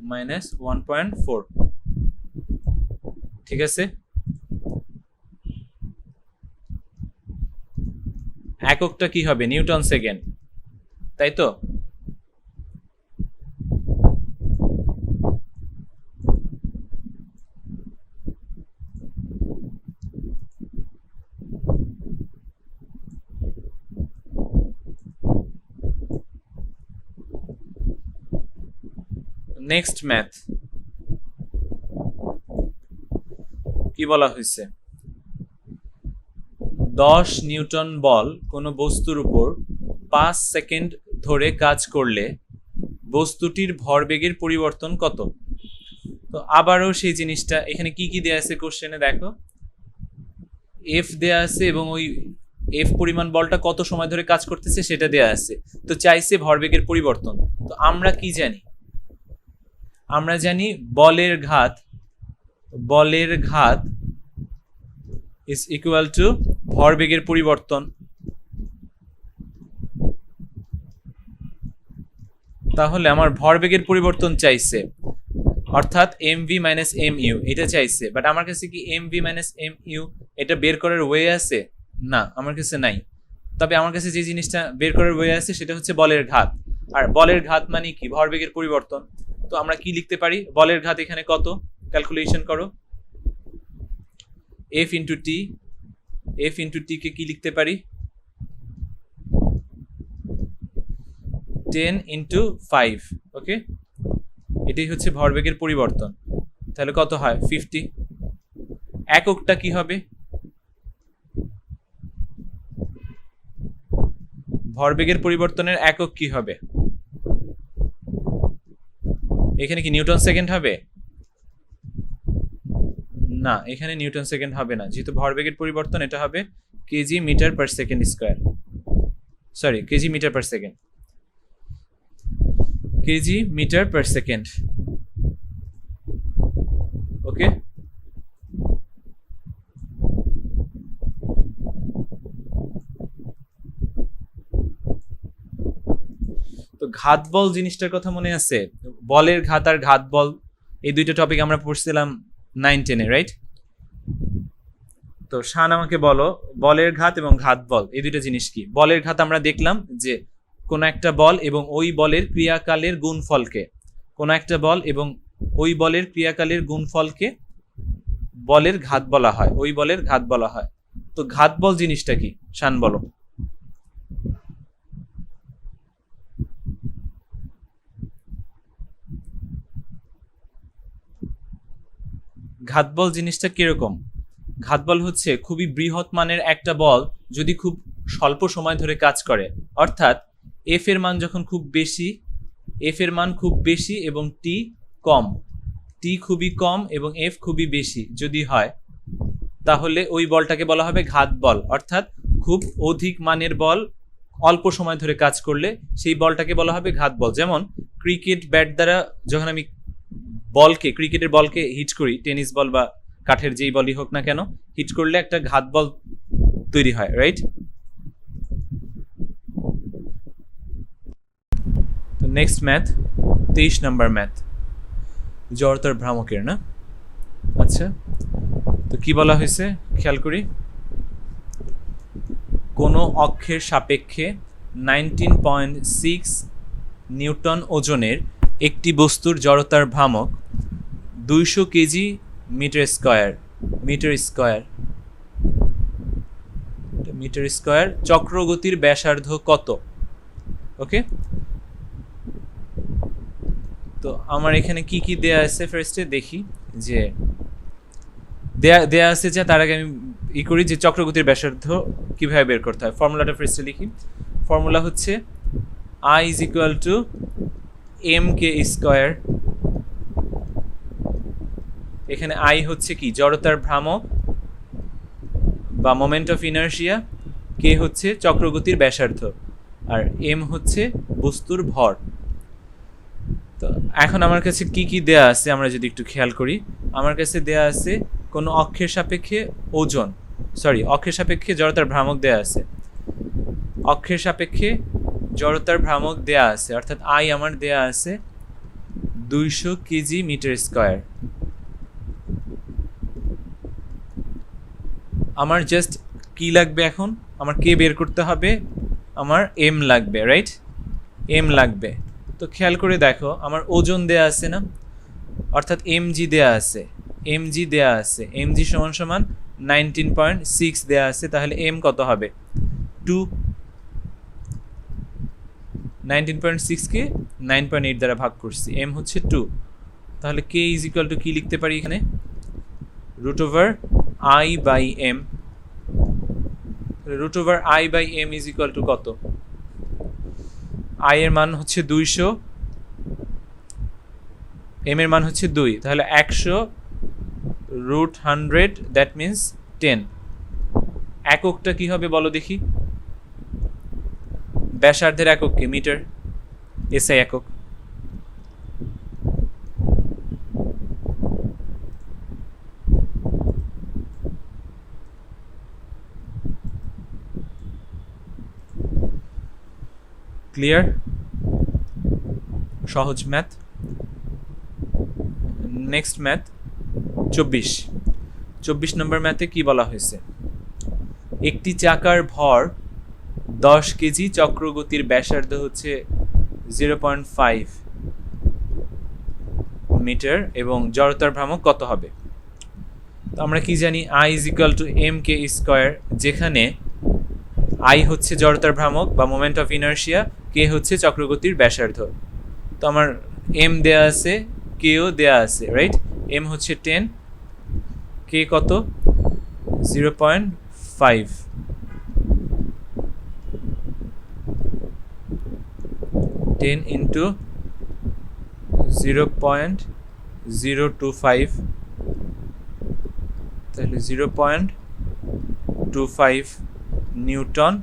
-1.4, ঠিক আছে। এককটা কি হবে? নিউটন সেকেন্ড, তাই তো? নেক্সট ম্যাথ কি বলা হয়েছে? 10 নিউটন বল কোনো বস্তুর উপর 5 সেকেন্ড ধরে কাজ করলে বস্তুটির ভরবেগের পরিবর্তন কত? তো আবারও সেই জিনিসটা, এখানে কি কি দেয়া আছে কোশ্চেনে দেখো, এফ দেয়া আছে এবং ওই এফ পরিমাণ বলটা কত সময় ধরে কাজ করতেছে সেটা দেয়া আছে। তো চাইছে ভরবেগের পরিবর্তন। তো আমরা কি জানি? আমরা জানি বলের ঘাত ইজ ইকুয়াল টু ভরবেগের পরিবর্তন। তাহলে আমার ভরবেগের পরিবর্তন চাইছে, অর্থাৎ mv মাইনাস mu এটা চাইছে, বাট আমার কাছে কি mv মাইনাস mu এটা বের করার ওয়ে আছে? না, আমার কাছে নাই। তবে আমার কাছে যে জিনিসটা বের করার ওয়ে আছে সেটা হচ্ছে বলের ঘাত, আর বলের ঘাত মানে কি? ভরবেগের পরিবর্তন। তো আমরা কি লিখতে পারি? বলের ঘাত এখানে কত? ক্যালকুলেশন করো। f ইন্টু টি কে কি লিখতে পারি? 10 ইন্টু 5, ওকে। এটাই হচ্ছে ভরবেগের পরিবর্তন। তাহলে কত হয়? 50। এককটা কি হবে? ভরবেগের পরিবর্তনের একক কি হবে? এখানে কি নিউটন সেকেন্ড হবে? না, এখানে নিউটন সেকেন্ড হবে না, যেহেতু ভরবেগের পরিবর্তন এটা হবে KG metre per second square, sorry KG metre per second, KG metre per second, okay. তো ঘাত বল জিনিসটার কথা মনে আছে? বলের ঘাত আর ঘাত বল এই দুইটা টপিক আমরা পড়ছিলাম 9-10-এ, রাইট? তো শান আমাকে বলো, বলের ঘাত এবং ঘাত বল এই দুইটা জিনিস কি? বলের ঘাত আমরা দেখলাম যে কোন একটা বল এবং ওই বলের ক্রিয়াকালের গুণফলকে, কোন একটা বল এবং ওই বলের ক্রিয়াকালের গুণফলকে বলের ঘাত বলা হয়, ওই বলের ঘাত বলা হয়। তো ঘাত বল জিনিসটা কি? শান বলো। ঘাতবল জিনিসটা কিরকম? ঘাতবল হচ্ছে খুবই বৃহৎ মানের একটা বল যদি খুব স্বল্প সময় ধরে কাজ করে, অর্থাৎ এফ এর মান যখন খুব বেশি, এফ এর মান খুব বেশি এবং টি কম, টি খুবই কম এবং এফ খুবই বেশি যদি হয়, তাহলে ওই বলটাকে বলা হবে ঘাত বল। অর্থাৎ খুব অধিক মানের বল অল্প সময় ধরে কাজ করলে সেই বলটাকে বলা হবে ঘাত বল। যেমন ক্রিকেট ব্যাট দ্বারা যখন আমি ক্রিকেটের বলকে হিট করি, টেনিস বল বা কাঠের যেই বলই হোক না কেন, হিট করলে একটা ঘাত বল তৈরি হয়, রাইট? তো নেক্সট ম্যাথ 23 নম্বর ম্যাথ, জড়তার ভ্রামকের, না? আচ্ছা, তো কি বলা হয়েছে খেয়াল করি। কোনো অক্ষের সাপেক্ষে 19.6 নিউটন ওজনের একটি বস্তুর জড়তার ভ্রামক 200 কেজি মিটার স্কয়ার, চক্রগতির ব্যাসার্ধ কত? ওকে, তো আমার এখানে কি কি দেয়া আছে ফার্স্টে দেখি, যে দেয়া আছে যে তার আগে আমি করি যে চক্রগতির ব্যাসার্ধ কিভাবে বের করতে হয়। ফর্মুলাটা ফার্স্টে লিখি। ফর্মুলা হচ্ছে I is equal to mk square. এখানে I হচ্ছে কি? জড়তার ভ্রামক বা মোমেন্ট অফ ইনার্শিয়া, k হচ্ছে চক্রগতির ব্যাসার্ধ, আর m হচ্ছে বস্তুর ভর। তো এখন আমার কাছে কি কি দেয়া আছে আমরা যদি একটু খেয়াল করি। আমার কাছে দেয়া আছে কোনো অক্ষের সাপেক্ষে ওজন, সরি, অক্ষের সাপেক্ষে জড়তার ভ্রামক দেয়া আছে, অক্ষের সাপেক্ষে জড়তার ভ্রামক দেয়া আছে, অর্থাৎ আই আমার দেয়া আছে 200 কেজি মিটার স্কয়ার। আমার জাস্ট কি লাগবে এখন, আমার কে বের করতে হবে, আমার এম লাগবে, রাইট? এম লাগবে। তো খেয়াল করে দেখো আমার ওজন দেয়া আছে না, অর্থাৎ এমজি দেয়া আছে, এমজি দেয়া আছে, এমজি সমান সমান 19.6 দেয়া আছে, তাহলে এম কত হবে 2। 19.6 কে 9.8 দ্বারা ভাগ করছি, এম হচ্ছে 2। তাহলে কে ইজ ইকুয়াল টু কি লিখতে পারি এখানে, root over I by M. Root over I by M is equal to কত, আই এর মান হচ্ছে 200, এম এর মান হচ্ছে 2, তাহলে 100 রুট 100, দ্যাট মিনস 10। এককটা কি হবে বলো দেখি, ব্যাসার্ধের একক কি, মিটার, এসআই একক। ক্লিয়ার? সহজ ম্যাথ। নেক্সট ম্যাথ 24 নম্বর ম্যাথে কি বলা হয়েছে, একটি চাকার ভর 10 কেজি, চক্রগতির ব্যাসার্ধ হচ্ছে 0.5 মিটার এবং জড়তার ভ্রামক কত হবে। তো আমরা কি জানি, I is equal to M K square, যেখানে আই হচ্ছে জড়তার ভ্রামক বা মোমেন্ট অফ ইনার্শিয়া, কে হচ্ছে চক্রগতির ব্যাসার্ধ। তো আমার এম দেয়া আছে, কেও দেয়া আছে, রাইট? এম হচ্ছে 10, কে কত 0.5, 10 ইন্টু 0.025, তাহলে 0.25 নিউটন,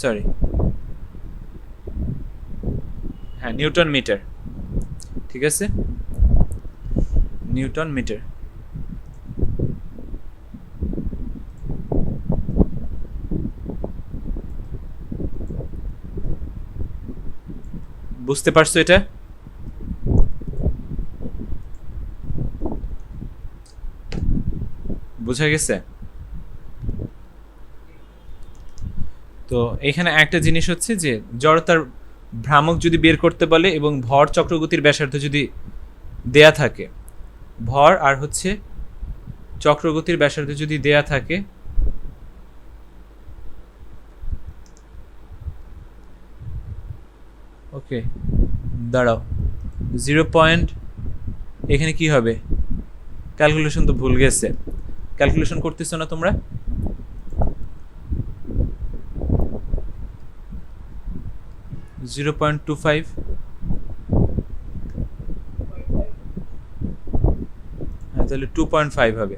সরি হ্যাঁ নিউটন মিটার, ঠিক আছে, নিউটন মিটার। বুঝতে পারছো এটা? বুঝা গেছে? তো এখানে একটা জিনিস হচ্ছে যে জড়তার ভ্রামক যদি বের করতে বলে এবং ভর চক্রগতির ব্যাসার্ধ যদি দেয়া থাকে, ভর আর হচ্ছে চক্রগতির ব্যাসার্ধ যদি দেয়া থাকে, ওকে দাঁড়াও 0. এখানে কি হবে, ক্যালকুলেশন তো ভুল গেছে, ক্যালকুলেশন করতেছো না তোমরা, $0.25, হ্যাঁ তাহলে 2.5 হবে।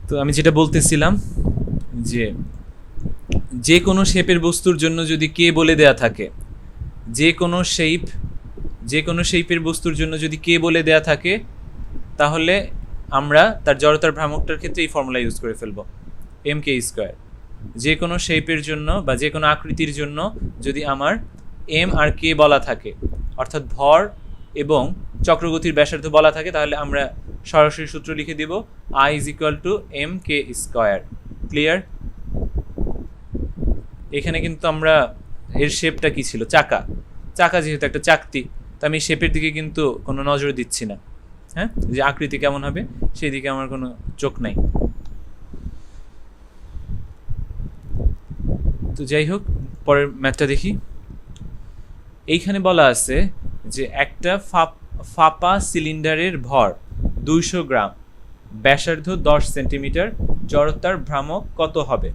তো আমি যেটা বলতেছিলাম যে যে কোনো শেপের বস্তুর জন্য যদি কে বলে দেয়া থাকে, যে কোনো শেপের বস্তুর জন্য যদি কে বলে দেয়া থাকে, তাহলে আমরা তার জড়তার ভ্রামকটার ক্ষেত্রে এই ফর্মুলা ইউজ করে ফেলবো, এম কে স্কোয়ার। যে কোনো শেপের জন্য বা যে কোনো আকৃতির জন্য যদি আমার এম আর কে বলা থাকে, অর্থাৎ ভর এবং চক্রগতির ব্যাসার্ধ বলা থাকে, তাহলে আমরা সরাসরি সূত্র লিখে দিব, I is equal to M K square. Clear? এখানে কিন্তু আমরা এর শেপটা কি ছিল, চাকা, চাকা যেহেতু একটা চাকতি, তো আমি শেপের দিকে কিন্তু কোনো নজর দিচ্ছি না, হ্যাঁ, যে আকৃতি কেমন হবে সেই দিকে আমার কোনো চোখ নাই। তো যাই হোক, পরের ম্যাথটা দেখি। এইখানে বলা আছে যে একটা ফাঁপা সিলিন্ডারের ভর 200 গ্রাম, ব্যাসার্ধ 10 সেন্টিমিটার, জড়তার ভ্রামক কত হবে।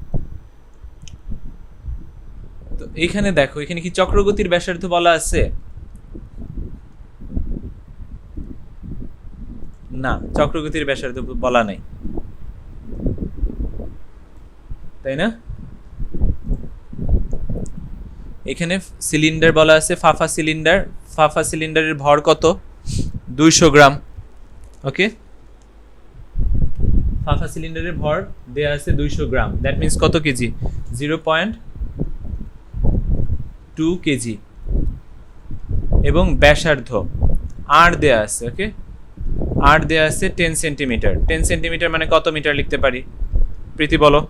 তো এইখানে দেখো, এখানে কি চক্রগতির ব্যাসার্ধ বলা আছে? না, চক্রগতির ব্যাসার্ধ বলা নাই, তাই না? এখানে সিলিন্ডার বলা আছে, ফাঁপা সিলিন্ডার, ফাফা সিলিন্ডারের ভর কত? 200 গ্রাম। ওকে, ফাফা সিলিন্ডারের ভর দেয়া আছে 200 গ্রাম, দ্যাট মিন্স কত কেজি? 0.2 কেজি। এবং ব্যাসার্ধ আর দেয়া আছে, ওকে, আর দেয়া আছে 10 সেন্টিমিটার। 10 সেন্টিমিটার মানে কত মিটার লিখতে পারি? প্রীতি বলো।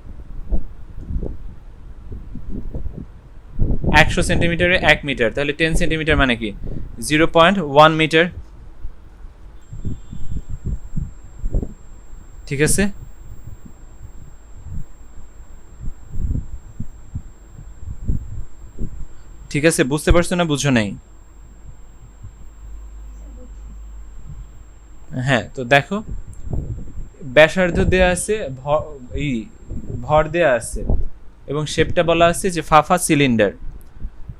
100 সেন্টিমিটারে 1 মিটার, তাহলে 10 সেন্টিমিটার মানে কি? 0.1 মিটার। ঠিক আছে, ঠিক আছে, বুঝতে পারছো না বুঝো নাই? হ্যাঁ, তো দেখো ব্যাসার্ধ দেয়া আছে, ভর দেয়া আছে, এবং শেপটা বলা আছে যে ফাফা সিলিন্ডার।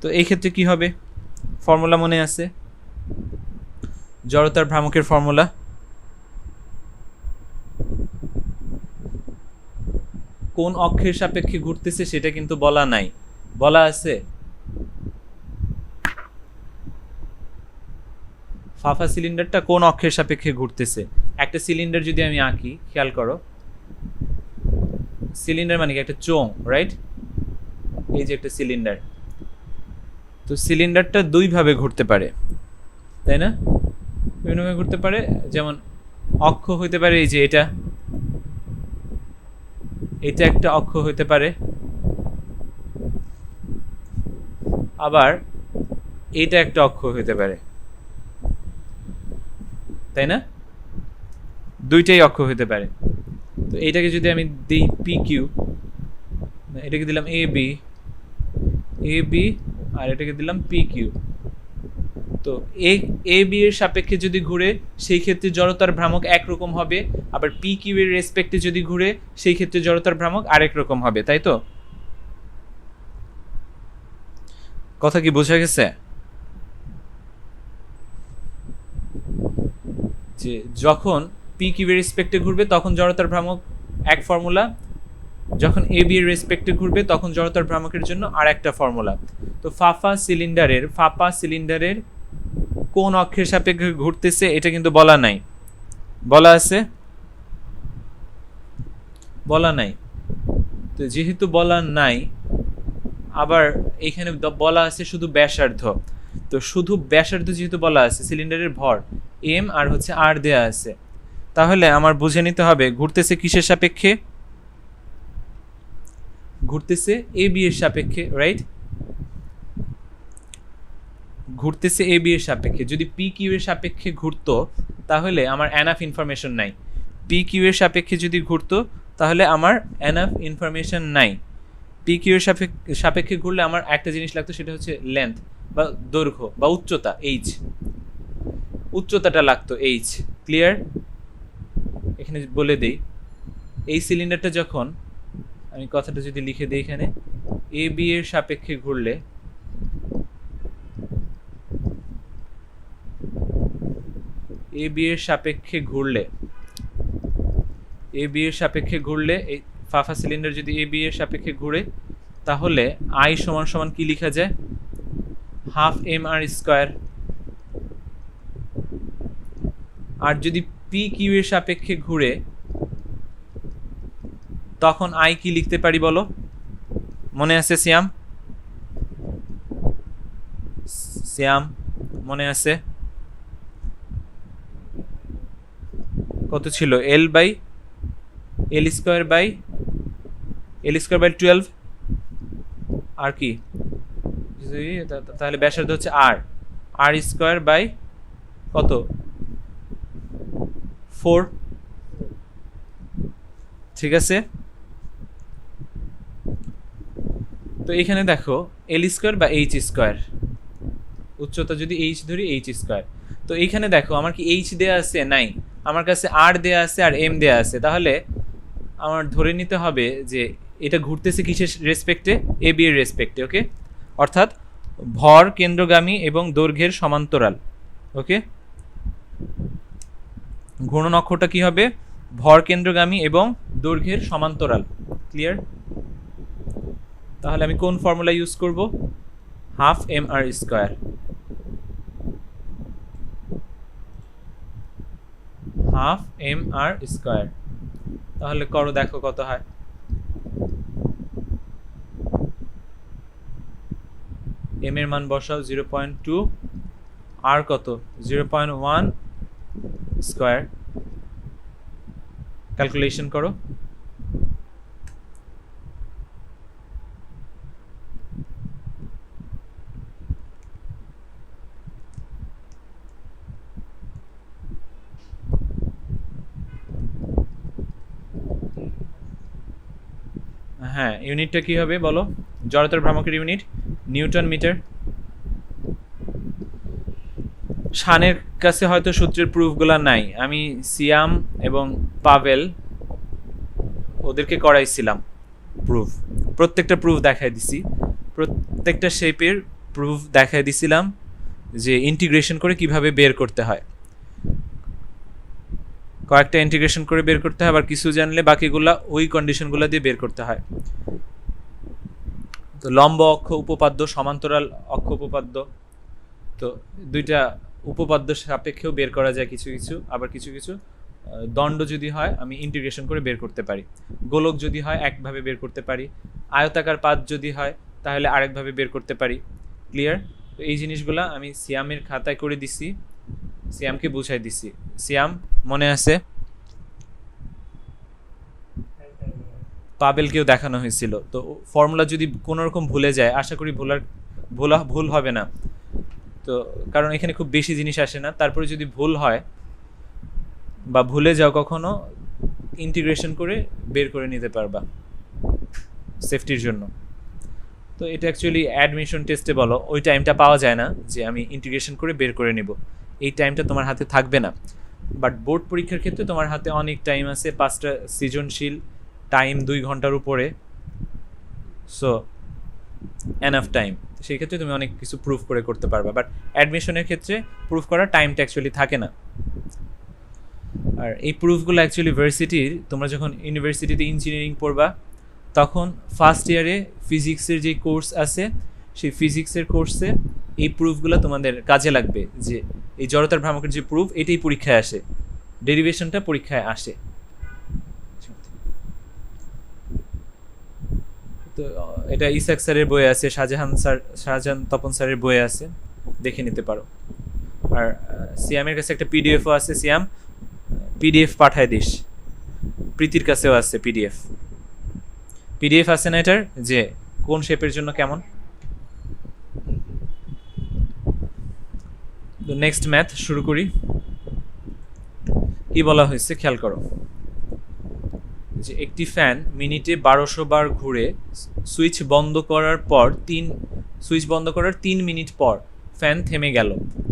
তো এই ক্ষেত্রে কি হবে? ফর্মুলা মনে আছে? জড়তার ভ্রামকের ফর্মুলা। কোন অক্ষের সাপেক্ষে ঘুরতেছে সেটা কিন্তু বলা নাই, বলা আছে ফাফা সিলিন্ডারটা কোন অক্ষের সাপেক্ষে ঘুরতেছে। একটা সিলিন্ডার যদি আমি আঁকি, খেয়াল করো, সিলিন্ডার মানে কি? একটা চোঙ, রাইট? এই যে একটা সিলিন্ডার, তো সিলিন্ডারটা দুই ভাবে ঘুরতে পারে, তাই না? বিভিন্নভাবে ঘুরতে পারে, যেমন অক্ষ হইতে পারে এই যে এটা, এটা একটা অক্ষ হইতে পারে, আবার এটা একটা অক্ষ হইতে পারে, তাই না? দুইটাই অক্ষ হইতে পারে। তো এইটাকে যদি আমি দিই পি কিউ, এটাকে দিলাম এ বি, আর এটাকে দিলাম পি কিউ। তো এ বি এর সাপেক্ষে যদি ঘুরে সেই ক্ষেত্রে জড়তার ভ্রামক একরকম হবে, আবার পি কিউ এর রেসপেক্টে যদি ঘুরে সেই ক্ষেত্রে জড়তার ভ্রামক আরেক রকম হবে, তাই তো? কথা কি বোঝা গেছে? যে যখন পি কিউ এর রেসপেক্টে ঘুরবে তখন জড়তার ভ্রামক এক ফর্মুলা, যখন এ বি এর রেসপেক্টে ঘুরবে তখন জড়তার ভ্রামকের জন্য আর একটা ফর্মুলা। তো ফাফা সিলিন্ডারের কোন অক্ষের সাপেক্ষে ঘুরতেছে এটা কিন্তু বলা নাই, বলা আছে? বলা নাই। তো যেহেতু বলা নাই, আবার এখানে বলা আছে শুধু ব্যাসার্ধ, তো শুধু ব্যাসার্ধ যেহেতু বলা আছে, সিলিন্ডারের ভর এম আর হচ্ছে আর দেয়া আছে, তাহলে আমার বুঝে নিতে হবে ঘুরতেছে কিসের সাপেক্ষে? ঘুরতেছে এ বি এর সাপেক্ষে, রাইট? ঘুরতেছে এ বি এর সাপেক্ষে। যদি পি কিউ এর সাপেক্ষে ঘুরতো তাহলে আমার এনাফ ইনফরমেশন নাই। পি কিউ এর সাপেক্ষে যদি ঘুরতো তাহলে আমার এনাফ ইনফরমেশন নাই। পি কিউ এর সাপেক্ষে ঘুরলে আমার একটা জিনিস লাগতো, সেটা হচ্ছে লেন্থ বা দৈর্ঘ্য বা উচ্চতা, এইচ, উচ্চতাটা লাগতো, এইচ। ক্লিয়ার? এখানে বলে দেই, এই সিলিন্ডারটা যখন আমি কথাটা যদি লিখে দিই এখানে, এ বি এর সাপেক্ষে ঘুরলে এ বি এর সাপেক্ষে ঘুরলে এই ফাফা সিলিন্ডার যদি এ বি এর সাপেক্ষে ঘুরে তাহলে আই সমান সমান কি লেখা যায়? Half M R square. আর যদি পি কিউ এর সাপেক্ষে ঘুরে তখন আই কি লিখতে পারি বলো? মনে আছে শ্যাম মনে আছে? কত ছিল? এল স্কোয়ার বাই 12, আর কি? তাহলে ব্যাসার্ধ হচ্ছে আর স্কোয়ার বাই কত? 4। ঠিক আছে, তো এখানে দেখো এল স্কোয়ার বা এইচ স্কোয়ার, উচ্চতা যদি এইচ ধরি এইচ স্কোয়ার। তো এইখানে দেখো আমার কি এইচ দেয়া আছে? নাই, আমার কাছে আর দেয়া আছে আর এম দেয়া আছে, তাহলে আমার ধরে নিতে হবে যে এটা ঘুরতেছে কিসের রেসপেক্টে? এ বি এর রেসপেক্টে। ওকে, অর্থাৎ ভর কেন্দ্রগামী এবং দৈর্ঘ্যের সমান্তরাল। ওকে, ঘূর্ণন অক্ষটা কি হবে? ভর কেন্দ্রগামী এবং দৈর্ঘ্যের সমান্তরাল। ক্লিয়ার? তাহলে আমি কোন ফর্মুলা ইউজ করব? Half M R square. Half M R square. তাহলে করো, দেখো কত হয়। এম এর মান বসাও 0.2, আর কত 0.1 স্কোয়ার। ক্যালকুলেশন করো। হ্যাঁ, ইউনিটটা কি হবে বলো? জড়তার ভ্রামকের ইউনিট নিউটন মিটার। শানের কাছে হয়তো সূত্রের প্রুফগুলো নাই, আমি সিয়াম এবং পাভেল ওদেরকে করাইছিলাম প্রুফ, প্রত্যেকটা প্রুফ দেখাই দিছি, প্রত্যেকটা শেপের প্রুফ দেখাই দিছিলাম যে ইন্টিগ্রেশন করে কিভাবে বের করতে হয়। কয়েকটা ইন্টিগ্রেশন করে বের করতে হয়, আবার কিছু জানলে বাকিগুলা ওই কন্ডিশনগুলো দিয়ে বের করতে হয়। তো লম্ব অক্ষ উপপাদ্য, সমান্তরাল অক্ষ উপপাদ্য, তো দুইটা উপপাদ্য সাপেক্ষেও বের করা যায় কিছু কিছু, আবার কিছু কিছু দণ্ড যদি হয় আমি ইন্টিগ্রেশন করে বের করতে পারি, গোলক যদি হয় একভাবে বের করতে পারি, আয়তাকার পাত যদি হয় তাহলে আরেকভাবে বের করতে পারি। ক্লিয়ার? তো এই জিনিসগুলো আমি সিয়ামের খাতায় করে দিছি, সিয়ামকে বুঝাই দিছি। সিয়াম মনে আছে? পাবেলকেও দেখানো হয়েছিল। তো ফর্মুলা যদি কোনো রকম ভুলে যায়, আশা করি ভুল হবে না, তো কারণ এখানে খুব বেশি জিনিস আসে না। তারপরে যদি ভুল হয় বা ভুলে যাও কখনো, ইন্টিগ্রেশন করে বের করে নিতে পারবা সেফটির জন্য। তো এটা অ্যাকচুয়ালি অ্যাডমিশন টেস্টে বলো, ওই টাইমটা পাওয়া যায় না যে আমি ইন্টিগ্রেশন করে বের করে নিব, এই টাইমটা তোমার হাতে থাকবে না। বাট বোর্ড পরীক্ষার ক্ষেত্রে তোমার হাতে অনেক টাইম আছে, 5টা সৃজনশীল, টাইম 2 ঘন্টার উপরে, সো এনাফ টাইম। সেই ক্ষেত্রে তুমি অনেক কিছু প্রুফ করে করতে পারবা। বাট অ্যাডমিশনের ক্ষেত্রে প্রুফ করার টাইমটা অ্যাকচুয়ালি থাকে না। আর এই প্রুফগুলো অ্যাকচুয়ালি ভার্সিটির, তোমরা যখন ইউনিভার্সিটিতে ইঞ্জিনিয়ারিং পড়বা তখন ফার্স্ট ইয়ারে ফিজিক্সের যে কোর্স আছে সেই ফিজিক্সের কোর্সে এই প্রুফগুলো তোমাদের কাজে লাগবে। যে এই জড়তার ভ্রামকের যে প্রুফ, এটাই পরীক্ষায় আসে, ডেরিভেশনটা পরীক্ষায় আসে। তো এটা ইসাক স্যারের বইয়ে আছে, শাহজাহান তপন স্যারের বইয়ে আছে, দেখে নিতে পারো। আর সিয়ামের কাছে একটা পিডিএফও আছে, সিয়াম পিডিএফ পাঠায় দিস, প্রীতির কাছেও আছে পিডিএফ আছে না এটার, যে কোন শেপের জন্য কেমন। তো নেক্সট ম্যাথ শুরু করি। কি বলা হয়েছে খেয়াল করো, যে একটি ফ্যান মিনিটে 1200 বার ঘুরে সুইচ বন্ধ করার 3 মিনিট পর ফ্যান থেমে গেল।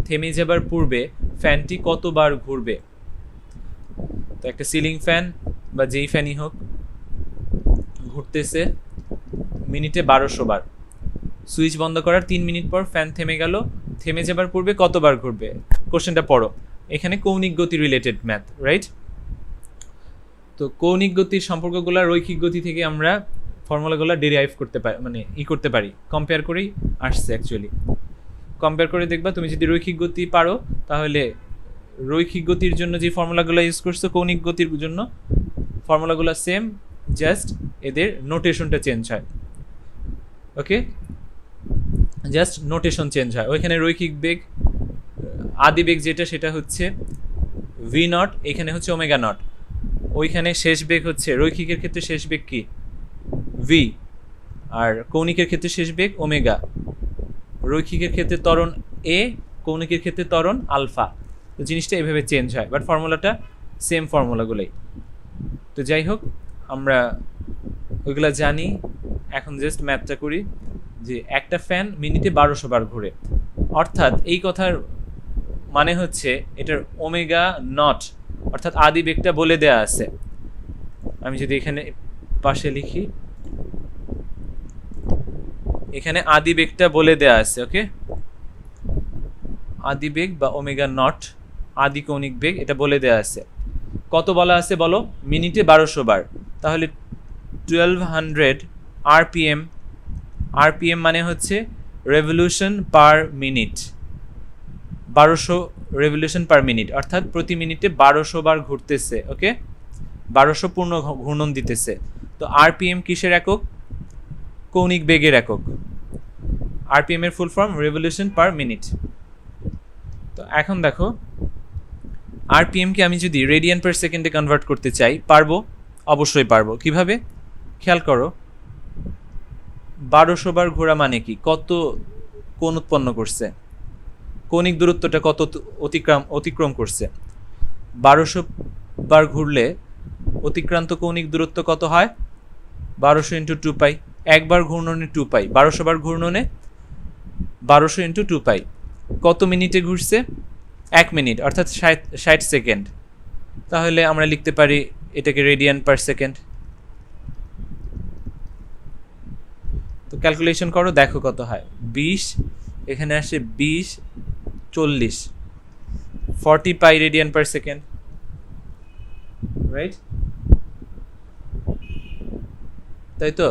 থেমে যাবার পূর্বে ফ্যানটি কতবার ঘুরবে? তো একটা সিলিং ফ্যান বা যেই ফ্যানই হোক ঘুরতেছে মিনিটে 1200 বার, সুইচ বন্ধ করার 3 মিনিট পর ফ্যান থেমে গেল, থেমে যাবার পূর্বে কতবার ঘুরবে? কোশ্চেনটা পড়ো। এখানে কৌণিক গতি রিলেটেড ম্যাথ, রাইট? তো কৌণিক গতির সম্পর্কগুলো রৈখিক গতি থেকে আমরা ফর্মুলাগুলো ডেরাইভ করতে পারি, মানে করতে পারি, কম্পেয়ার করেই আসছে অ্যাকচুয়ালি। কম্পেয়ার করে দেখবা, তুমি যদি রৈখিক গতি পারো তাহলে রৈখিক গতির জন্য যে ফর্মুলাগুলো ইউজ করছো কৌণিক গতির জন্য ফর্মুলাগুলো সেম, জাস্ট এদের নোটেশনটা চেঞ্জ হয়। ওকে, জাস্ট নোটেশন চেঞ্জ হয়। ওইখানে রৈখিক বেগ, আদি বেগ যেটা সেটা হচ্ছে ভি নট, এখানে হচ্ছে ওমেগা নট। ওইখানে শেষ বেগ হচ্ছে, রৈখিকের ক্ষেত্রে শেষ বেগ কি? ভি। আর কৌণিকের ক্ষেত্রে শেষ বেগ ওমেগা। রৈখিকের ক্ষেত্রে ত্বরণ এ, কৌণিকের ক্ষেত্রে ত্বরণ আলফা। তো জিনিসটা এভাবে চেঞ্জ হয়, বাট ফর্মুলাটা সেম ফর্মুলাগুলোই। তো যাই হোক, আমরা ওইগুলা জানি, এখন জাস্ট ম্যাথটা করি। যে একটা ফ্যান মিনিটে 1200 বার ঘুরে, অর্থাৎ এই কথার মানে হচ্ছে এটার ওমেগা নট অর্থাৎ আদি বেগটা বলে দেয়া আছে। আমি যদি এখানে পাশে লিখি, এখানে আদি বেগটা বলে দেয়া আছে। ওকে, আদি বেগ বা ওমেগা নট, আদি কৌণিক বেগ, এটা বলে দেয়া আছে। কত বলা আছে বলো? মিনিটে 1200 বার, তাহলে 1200 আরপিএম। আরপিএম মানে হচ্ছে revolution per minute, 1200 revolution per minute, অর্থাৎ প্রতি মিনিটে 1200 বার ঘুরতেছে। ওকে, 1200 পূর্ণ ঘূর্ণন দিতেছে। তো আরপিএম কিসের একক? কৌণিক বেগের একক। আরপিএম এর full form revolution per minute. তো এখন দেখো আরপিএম কে আমি যদি রেডিয়ান পার সেকেন্ডে কনভার্ট করতে চাই, পারবো? অবশ্যই পারবো। কিভাবে? খেয়াল করো, 1200 বার ঘোরা মানে কি? কত কোণ উৎপন্ন করছে, কৌণিক দূরত্বটা কত অতিক্রম করছে। 1200 বার ঘুরলে অতিক্রান্ত কৌণিক দূরত্ব কত হয়? 1200 ইন্টু 2 পাই। একবার ঘূর্ণনে 2 পাই, 1200 বার ঘূর্ণনে 1200 ইন্টু 2 পাই। কত মিনিটে ঘুরছে? 1 মিনিট, অর্থাৎ 60 সেকেন্ড। তাহলে আমরা লিখতে পারি এটাকে রেডিয়ান পার সেকেন্ড। তো ক্যালকুলেশন করো, দেখো কত হয়। 20, এখানে আসে 20, 40, 40 পাই রেডিয়ান পার সেকেন্ড, রাইট? তাই তো?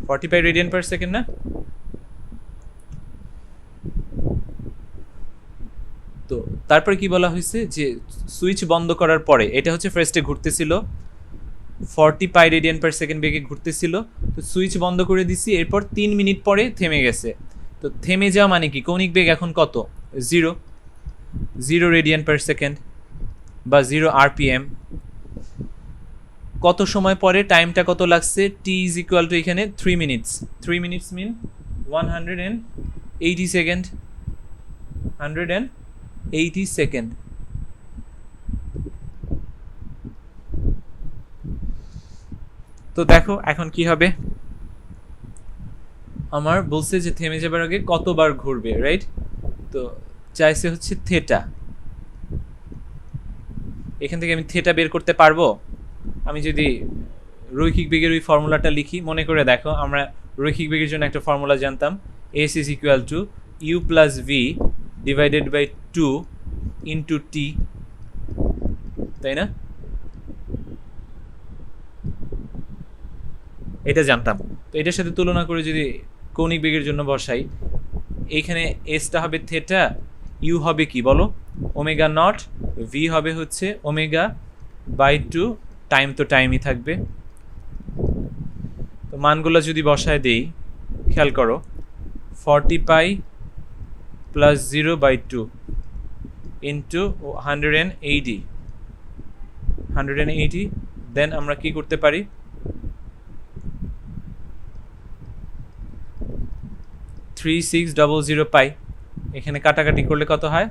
ফর্টি পাই রেডিয়ান পার সেকেন্ড না? তো তারপরে কি বলা হয়েছে যে সুইচ বন্ধ করার পরে, এটা হচ্ছে ফার্স্টে ঘুরতেছিল 40 পাই রেডিয়ান পার সেকেন্ড বেগে ঘুরতেছিল। তো সুইচ বন্ধ করে দিছি, এরপর 3 মিনিট পরে থেমে গেছে। তো থেমে যাওয়া মানে কি? কৌণিক বেগ এখন কত? 0 রেডিয়ান পার সেকেন্ড বা 0 আরপিএম। কত সময় পরে, টাইমটা কত লাগছে? টি ইজ ইকুয়াল টু এখানে 3 মিনিটস। 3 মিনিটস মিন 180 সেকেন্ড, 180 সেকেন্ড। তো দেখো এখন কি হবে। আমার বলছে যে থেমে যাবার আগে কতবার ঘুরবে, রাইট? তো চাইছে হচ্ছে থেটা। এখান থেকে আমি থেটা বের করতে পারবো। আমি যদি রৈখিক বেগের ওই ফর্মুলাটা লিখি, মনে করে দেখো, আমরা রৈখিক বেগের জন্য একটা ফর্মুলা জানতাম, S is equal to U plus V divided by 2 into T, তাই না? এটা জানতাম। তো এটার সাথে তুলনা করে যদি কৌণিক বেগের জন্য বসাই, এইখানে এসটা হবে থেটা, ইউ হবে কি বলো? ওমেগা নট, ভি হবে হচ্ছে ওমেগা বাই 2, টাইম তো টাইমই থাকবে। তো মানগুলো যদি বসায় দেই, খেয়াল করো, 40 পাই প্লাস 0 বাই 2 ইন্টু 180, দেন আমরা কি করতে পারি? 3600 পাই। এখানে কাটাকাটি করলে কত হয়?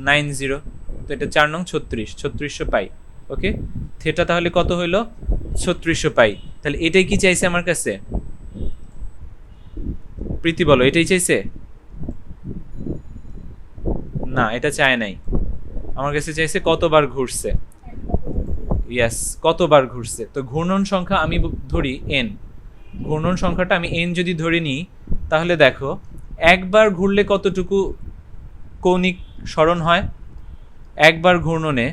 90। তো এটা 4 নং 3600 পাই। ওকে, থেটা তাহলে কত হইলো? 3600 পাই। তাহলে এটাই কি চাইছে আমার কাছে? প্রীতি বলো, এটাই চাইছে? না, এটা চায় নাই। আমার কাছে চাইছে কতবার ঘুরছে। ইয়েস, কতবার ঘুরছে। তো ঘূর্ণন সংখ্যা আমি ধরি n, ঘূর্ণন সংখ্যাটা আমি n যদি ধরে নিই, তাহলে দেখো একবার ঘুরলে কতটুকু কৌণিক সরণ হয়? একবার ঘূর্ণনে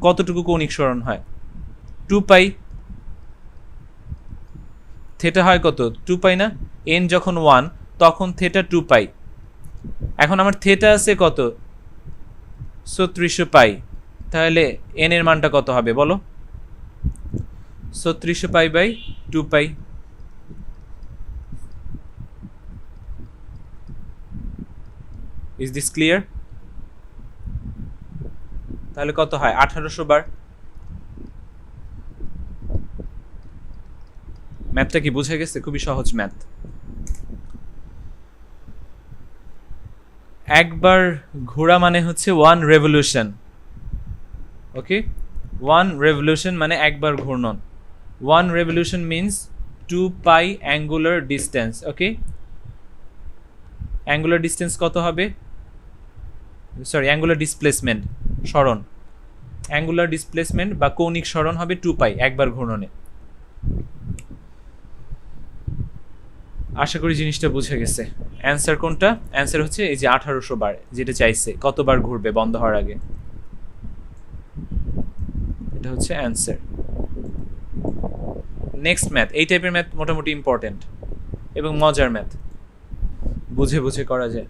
কতটুকু কৌণিক সরণ হয়? 2 পাই। থেটা হয় কত? 2 পাই না? n যখন 1 তখন থেটা 2 পাই। এখন আমার থেটা আছে কত? 3600 পাই। তাহলে n এর মানটা কত হবে বলো? 3600 pi by 2 pi. Is this clear? তাহলে কত হয়? 1800 বার। ম্যাথটা কি বুঝে গেছে? খুবই সহজ ম্যাথ। একবার ঘোরা মানে হচ্ছে 1 রেভলিউশন। ওকে, 1 রেভলিউশন মানে একবার ঘূর্ণন। 1 রেভলিউশন মিন্স 2 পাই অ্যাঙ্গুলার ডিস্টেন্স। ওকে, অ্যাঙ্গুলার ডিস্টেন্স কত হবে? সরি, অ্যাঙ্গুলার ডিসপ্লেসমেন্ট, সরণ। অ্যাঙ্গুলার ডিসপ্লেসমেন্ট বা কৌণিক সরণ হবে 2 পাই একবার ঘূর্ণনে। আশা করি জিনিসটা বুঝে গেছে। অ্যান্সার কোনটা? অ্যান্সার হচ্ছে এই যে 1800 বার, যেটা চাইছে কতবার ঘুরবে বন্ধ হওয়ার আগে, এটা হচ্ছে অ্যান্সার। নেক্সট ম্যাথ, এই টাইপের ম্যাথ মোটামুটি ইম্পর্টেন্ট এবং মজার ম্যাথ, বুঝে বুঝে করা যায়।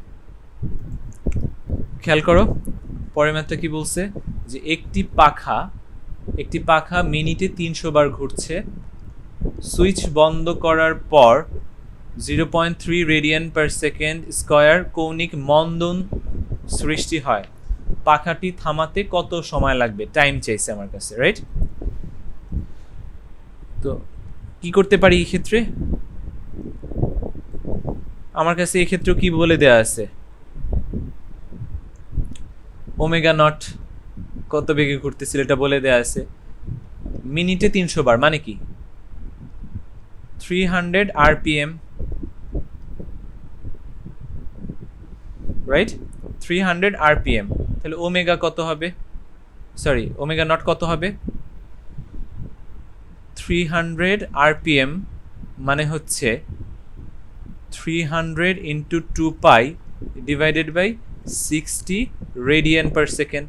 খেয়াল করো পরের ম্যাথটা কি বলছে, যে একটি পাখা মিনিটে 300 বার ঘুরছে, সুইচ বন্ধ করার পর 0.3 রেডিয়ান পার সেকেন্ড স্কয়ার কৌণিক মন্দন সৃষ্টি হয়, পাখাটি থামাতে কত সময় লাগবে, টাইম চাইছে আমার কাছে, রাইট? তো কি করতে পারি এই ক্ষেত্রে, আমার কাছে এই ক্ষেত্রে কি বলে দেয়া আছে, ওমেগা নট কত বেগে ঘুরতেছিল এটা বলে দেয়া আছে, মিনিটে 300 বার মানে কি 300 rpm, রাইট? 300 rpm, তাহলে ওমেগা কত হবে, সরি ওমেগা নট কত হবে, 300 rpm মানে হচ্ছে 300 into 2 pi divided by 60 radian per second.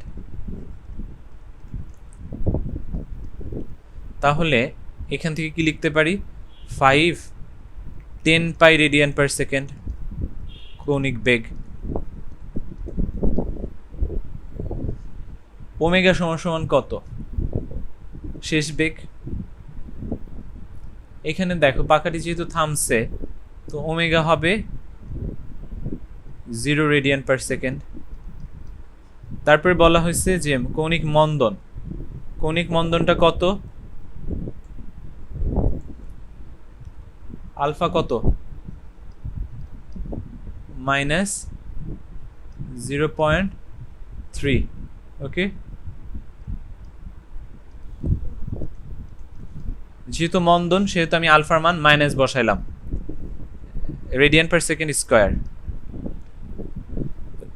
তাহলে এখান থেকে কি লিখতে পারি, 10 পাই রেডিয়ান পার সেকেন্ড কৌণিক বেগ। ওমেগা সমান সমান কত, শেষ বেগ। এখানে দেখো পাখাটি যেহেতু থামছে, তো ওমেগা হবে 0 রেডিয়ান পার সেকেন্ড। তারপরে বলা হয়েছে যে কৌণিক মন্দনটা কত, আলফা কত, -0.3, ওকে। যেহেতু মন্দন সেহেতু আমি আলফার মান মাইনাস বসাইলাম, radian per second square.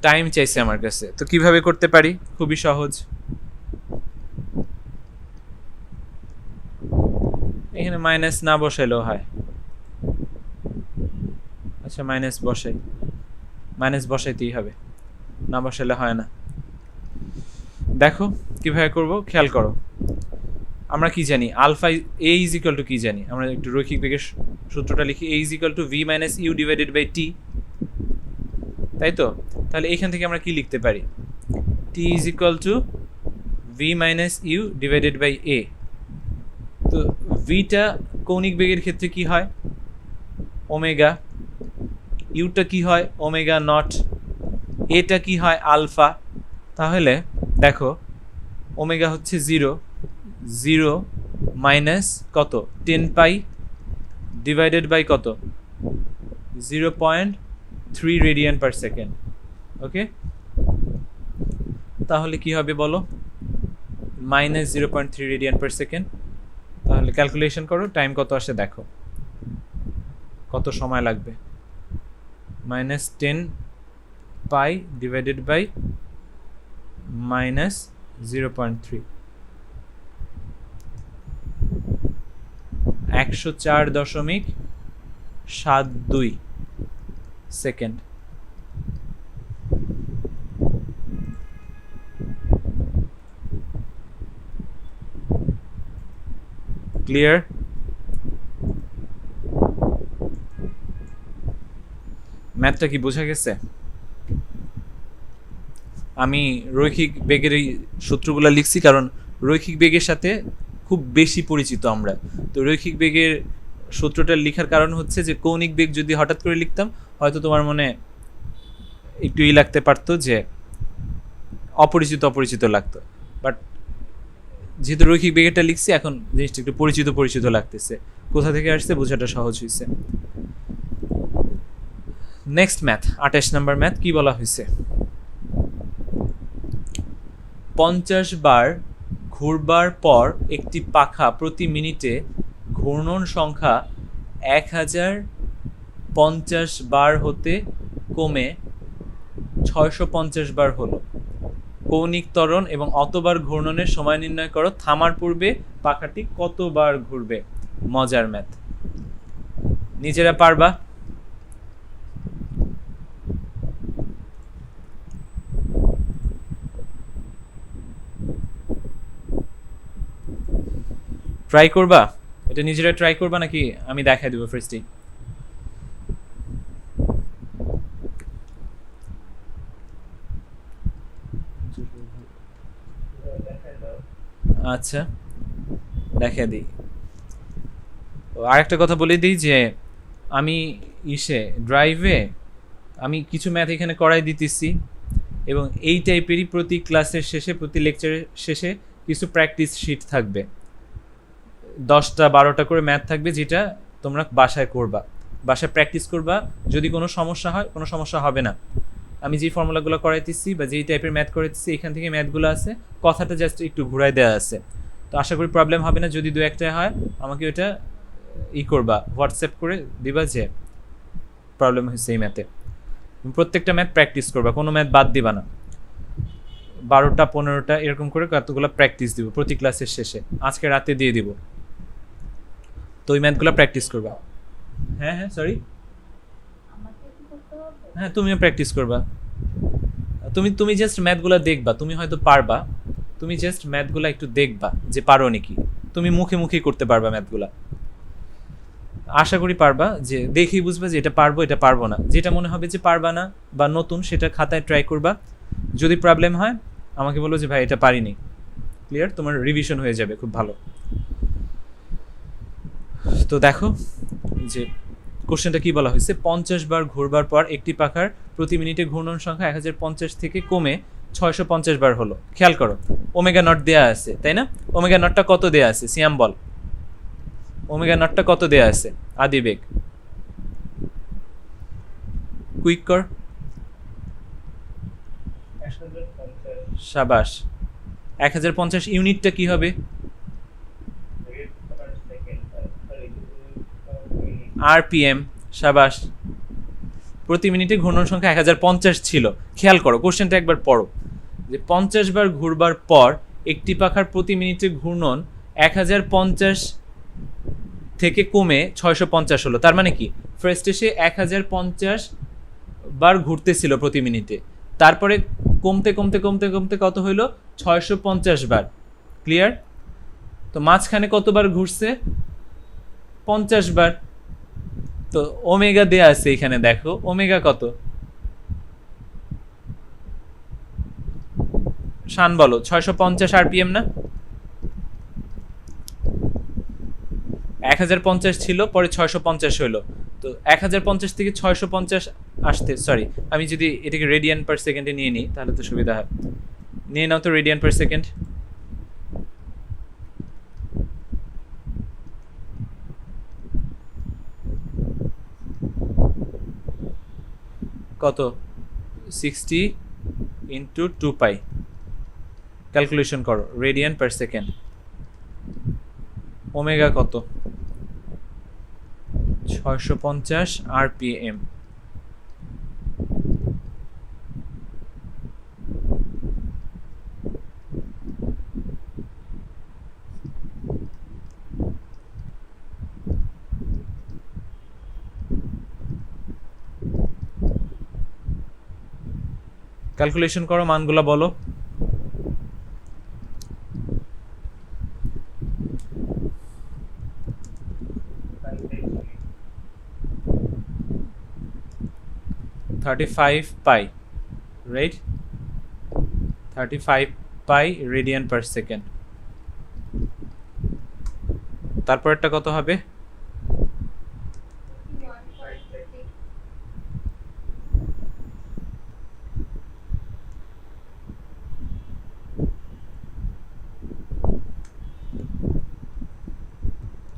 Time চাইছে আমার কাছে, তো কিভাবে করতে পারি, খুবই সহজ। এখানে মাইনাস না বসাইলেও হয়, আচ্ছা মাইনাস বসাইতেই হবে, না বসাইলে হয় না। দেখো কিভাবে করব, খেয়াল করো। আমরা কি জানি, alpha A is equal to কি জানি, আমরা একটু রৈখিক বেগের সূত্রটা লিখি, A is equal to V minus U divided by T, তাই তো? তাহলে এখান থেকে আমরা কি লিখতে পারি, T is equal to V minus U divided by A. তো ভিটা কৌণিক বেগের ক্ষেত্রে কি হয়, ওমেগা, ইউটা কি হয় ওমেগা নট, এটা কি হয় আলফা। তাহলে দেখো ওমেগা হচ্ছে 0 মাইনাস কত 10 পাই ডিভাইডেড বাই কত 0.3 রেডিয়ান পার সেকেন্ড, ওকে। তাহলে কি হবে বলো, -0.3 রেডিয়ান পার সেকেন্ড। তাহলে ক্যালকুলেশন করো, টাইম কত আসে দেখো, কত সময় লাগবে, -10 pi divided by -0.3, 104.72 second. Clear? ম্যাথটা কি বোঝা গেছে? আমি রৈখিক বেগের এই সূত্রগুলো লিখছি কারণ রৈখিক বেগের সাথে খুব বেশি পরিচিত আমরা। তো রৈখিক বেগের সূত্রটা লেখার কারণ হচ্ছে যে কৌণিক বেগ যদি হঠাৎ করে লিখতাম হয়তো তোমার মনে একটু লাগতে পারতো যে অপরিচিত লাগতো, বাট যেহেতু রৈখিক বেগেরটা লিখছি এখন জিনিসটা একটু পরিচিত লাগতেছে, কোথা থেকে আসছে বোঝাটা সহজ হয়েছে। নেক্সট ম্যাথ 28 নম্বর ম্যাথ কি বলা হয়েছে, 50 বার ঘুরবার পর একটি পাখা প্রতি মিনিটে ঘূর্ণন সংখ্যা 1050 বার হতে কমে 650 বার হলো, কৌণিক ত্বরণ এবং অতবার ঘূর্ণনের সময় নির্ণয় করো, থামার পূর্বে পাখাটি কতবার ঘুরবে। মজার ম্যাথ, নিজেরা পারবা? ট্রাই করবা এটা নিজেরা ট্রাই করবা নাকি আমি দেখাই দেবো ফার্স্টেই? আচ্ছা দেখা দিই। আরেকটা কথা বলে দিই যে আমি ড্রাইভে আমি কিছু ম্যাথ এখানে করাই দিতেছি, এবং এই টাইপেরই প্রতি ক্লাসের শেষে, প্রতি লেকচারের শেষে কিছু প্র্যাকটিস শিট থাকবে, 10টা 12টা করে ম্যাথ থাকবে, যেটা তোমরা বাসায় করবা, বাসায় প্র্যাকটিস করবা। যদি কোনো সমস্যা হয়, কোনো সমস্যা হবে না। আমি যেই ফর্মুলাগুলো করাইতেছি বা যেই টাইপের ম্যাথ করাইতেছি, এখান থেকে ম্যাথগুলো আছে, কথাটা জাস্ট একটু ঘুরাই দেওয়া আছে। তো আশা করি প্রবলেম হবে না। যদি দু একটা হয় আমাকে ওটা করবা, হোয়াটসঅ্যাপ করে দিবা যে প্রবলেম হয়েছে এই ম্যাথে। প্রত্যেকটা ম্যাথ প্র্যাকটিস করবা, কোনো ম্যাথ বাদ দিবা না। 12টা 15টা এরকম করে কতগুলো প্র্যাকটিস দিব প্রতি ক্লাসের শেষে, আজকে রাতে দিয়ে দিব। তো ওই ম্যাথগুলো প্র্যাকটিস করবা। হ্যাঁ হ্যাঁ সরি, হ্যাঁ তুমিও প্র্যাকটিস করবা। তুমি জাস্ট ম্যাথগুলো দেখবা, তুমি হয়তো পারবা, তুমি জাস্ট ম্যাথগুলো একটু দেখবা যে পারো নাকি। তুমি মুখে মুখেই করতে পারবা ম্যাথগুলা, আশা করি পারবা। যে দেখেই বুঝবা যে এটা পারবো, এটা পারবো না। যেটা মনে হবে যে পারবা না বা নতুন, সেটা খাতায় ট্রাই করবা। যদি প্রবলেম হয় আমাকে বলো যে ভাই এটা পারিনি। ক্লিয়ার? তোমার রিভিশন হয়ে যাবে খুব ভালো। তো দেখো যে কোশ্চেনটা কি বলা হয়েছে, 50 বার ঘুরবার পর একটি পাখার প্রতি মিনিটে ঘূর্ণন সংখ্যা 1050 থেকে কমে 650 বার হলো। খেয়াল করো, ওমেগা নট দেয়া আছে, তাই না? ওমেগা নটটা কত দেয়া আছে? সিয়াম বল, ওমেগা নটটা কত দেয়া আছে? আদিবেগ কুইক কর। শাবাশ। 1050 ইউনিটটা কি হবে? আরপিএম। শাবাশ। প্রতি মিনিটে ঘূর্ণন সংখ্যা 1050 ছিল। খেয়াল করো কোশ্চেনটা একবার পড়ো, যে 50 বার ঘুরবার পর একটি পাখার প্রতি মিনিটে ঘূর্ণন 1050 থেকে কমে 650 হলো। তার মানে কি, ফার্স্টে সে 1050 বার ঘুরতেছিল প্রতি মিনিটে, তারপরে কমতে কমতে কমতে কমতে কত হইলো? 650 বার। ক্লিয়ার? তো মাঝখানে কতবার ঘুরছে? 50 বার। তো ওমেগা দেয়া আছে এখানে, দেখো ওমেগা কত? শান বলো, 650 আরপিএম না? 1050 ছিল, পরে 650 হলো। তো 1050 থেকে 650 আসতে, সরি আমি যদি এটাকে রেডিয়ান পার সেকেন্ডে নিয়ে নিই তাহলে তো সুবিধা হয়। নিয়ে নাও তো রেডিয়ান পার সেকেন্ড। কত? 60 ইন্টু 2 পাই। ক্যালকুলেশন করো, রেডিয়ান পার সেকেন্ড। ওমেগা কত? 650 আরপিএম। ক্যালকুলেশন করো, মানগুলো বলো। $35 pi, right? 35 pi radian per second. তারপরটা কত হবে?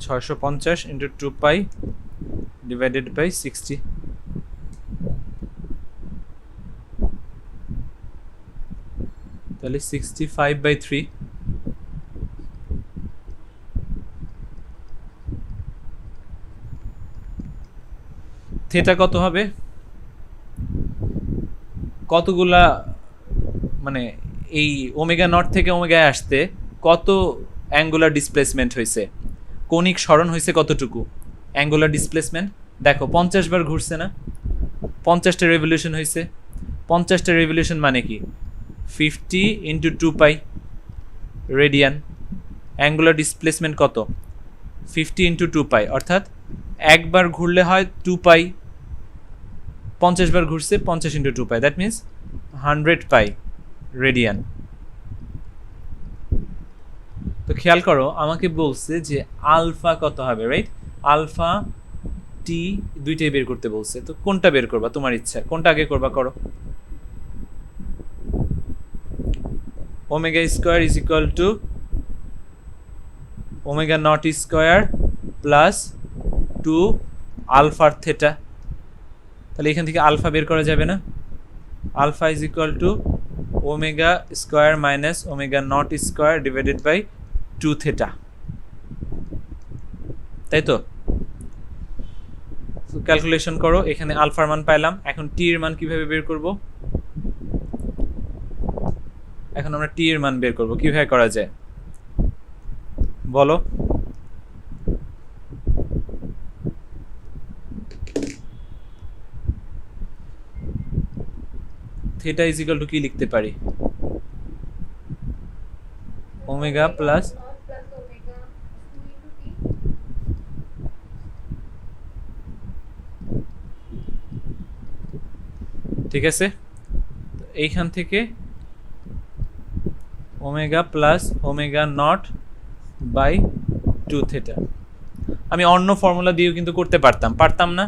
$650 ইন্টু 2 পাই ডিভাইডেড বাই 60। তাহলে 65/3। থিটা কত হবে? কতগুলা, মানে এই ওমেগা নট থেকে ওমেগায় আসতে কত অ্যাঙ্গুলার ডিসপ্লেসমেন্ট হয়েছে, কৌণিক সরণ হয়েছে কতটুকু? অ্যাঙ্গুলার ডিসপ্লেসমেন্ট দেখো, 50 বার ঘুরছে না? 50টা রেভলিউশন হয়েছে। 50টা রেভলিউশন মানে কি? 50 ইন্টু 2 পাই রেডিয়ান। অ্যাঙ্গুলার ডিসপ্লেসমেন্ট কত? 50 ইন্টু 2 পাই, অর্থাৎ একবার ঘুরলে হয় 2 পাই, 50 বার ঘুরছে 50 into 2 pi, that means 100 pi radian. তো খেয়াল করো আমাকে বলছে যে আলফা কত হবে, রাইট? আলফা টি দুইটাই বের করতে বলছে, তো কোনটা বের করবা তোমার ইচ্ছা, কোনটা আগে করবা করো। Omega square is equal to omega not square plus 2 আলফার থেটা, তাহলে এখান থেকে আলফা বের করা যাবে না? Alpha is equal to omega square minus omega not square divided by 2 theta, তাই তো? ক্যালকুলেশন করো, এখানে আলফার মান পাইলাম, এখন টি এর মান কিভাবে বের করব? এখন আমরা টি এর মান বের করব, কিভাবে করা যায় বলো? থিটা ইজ ইকুয়াল টু কি লিখতে পারি? ওমেগা প্লাস ঠিক আছে, এইখান থেকে omega plus omega naught by 2 theta. আমি অন্য ফর্মুলা দিয়েও কিন্তু করতে পারতাম না?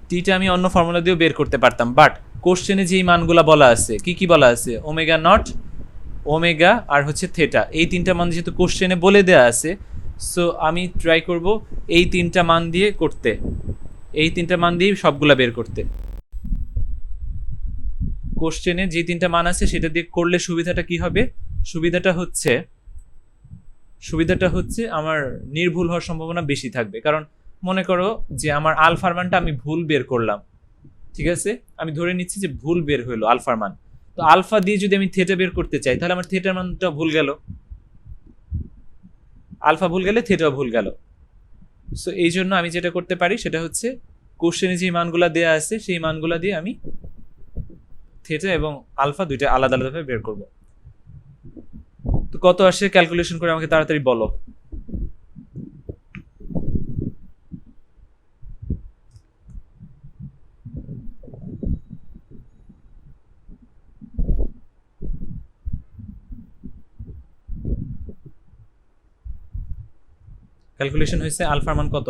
টিটা আমি অন্য ফর্মুলা দিয়েও বের করতে পারতাম, বাট কোশ্চেনে যেই মানগুলা বলা আছে, কি বলা আছে? ওমেগা নট, ওমেগা আর হচ্ছে থেটা, এই তিনটা মান যেহেতু কোশ্চেনে বলে দেয়া আছে, সো আমি ট্রাই করব এই তিনটা মান দিয়ে করতে, এই তিনটা মান দিয়ে সবগুলা বের করতে। কোশ্চেনে যে তিনটা মান আছে সেটা দিয়ে করলে সুবিধাটা কি হবে? সুবিধাটা হচ্ছে আমার নির্ভুল হওয়ার সম্ভাবনা বেশি থাকবে, কারণ মনে করো যে আমার আলফার মানটা আমি ভুল বের করলাম, ঠিক আছে, আমি ধরে নিচ্ছি যে ভুল বের হইলো আলফার মান, তো আলফা দিয়ে যদি আমি থেটা বের করতে চাই তাহলে আমার থেটার মানটা ভুল গেল, আলফা ভুল গেলে থেটাও ভুল গেল। সো এই জন্য আমি যেটা করতে পারি সেটা হচ্ছে কোশ্চেনে যে মানগুলা দেয়া আছে সেই মানগুলা দিয়ে আমি থেটা এবং আলফা দুইটা আলাদা আলাদাভাবে বের করব। তো কত আসে ক্যালকুলেশন করে আমাকে তাড়াতাড়ি বলো। ক্যালকুলেশন হয়েছে আলফার মান কত?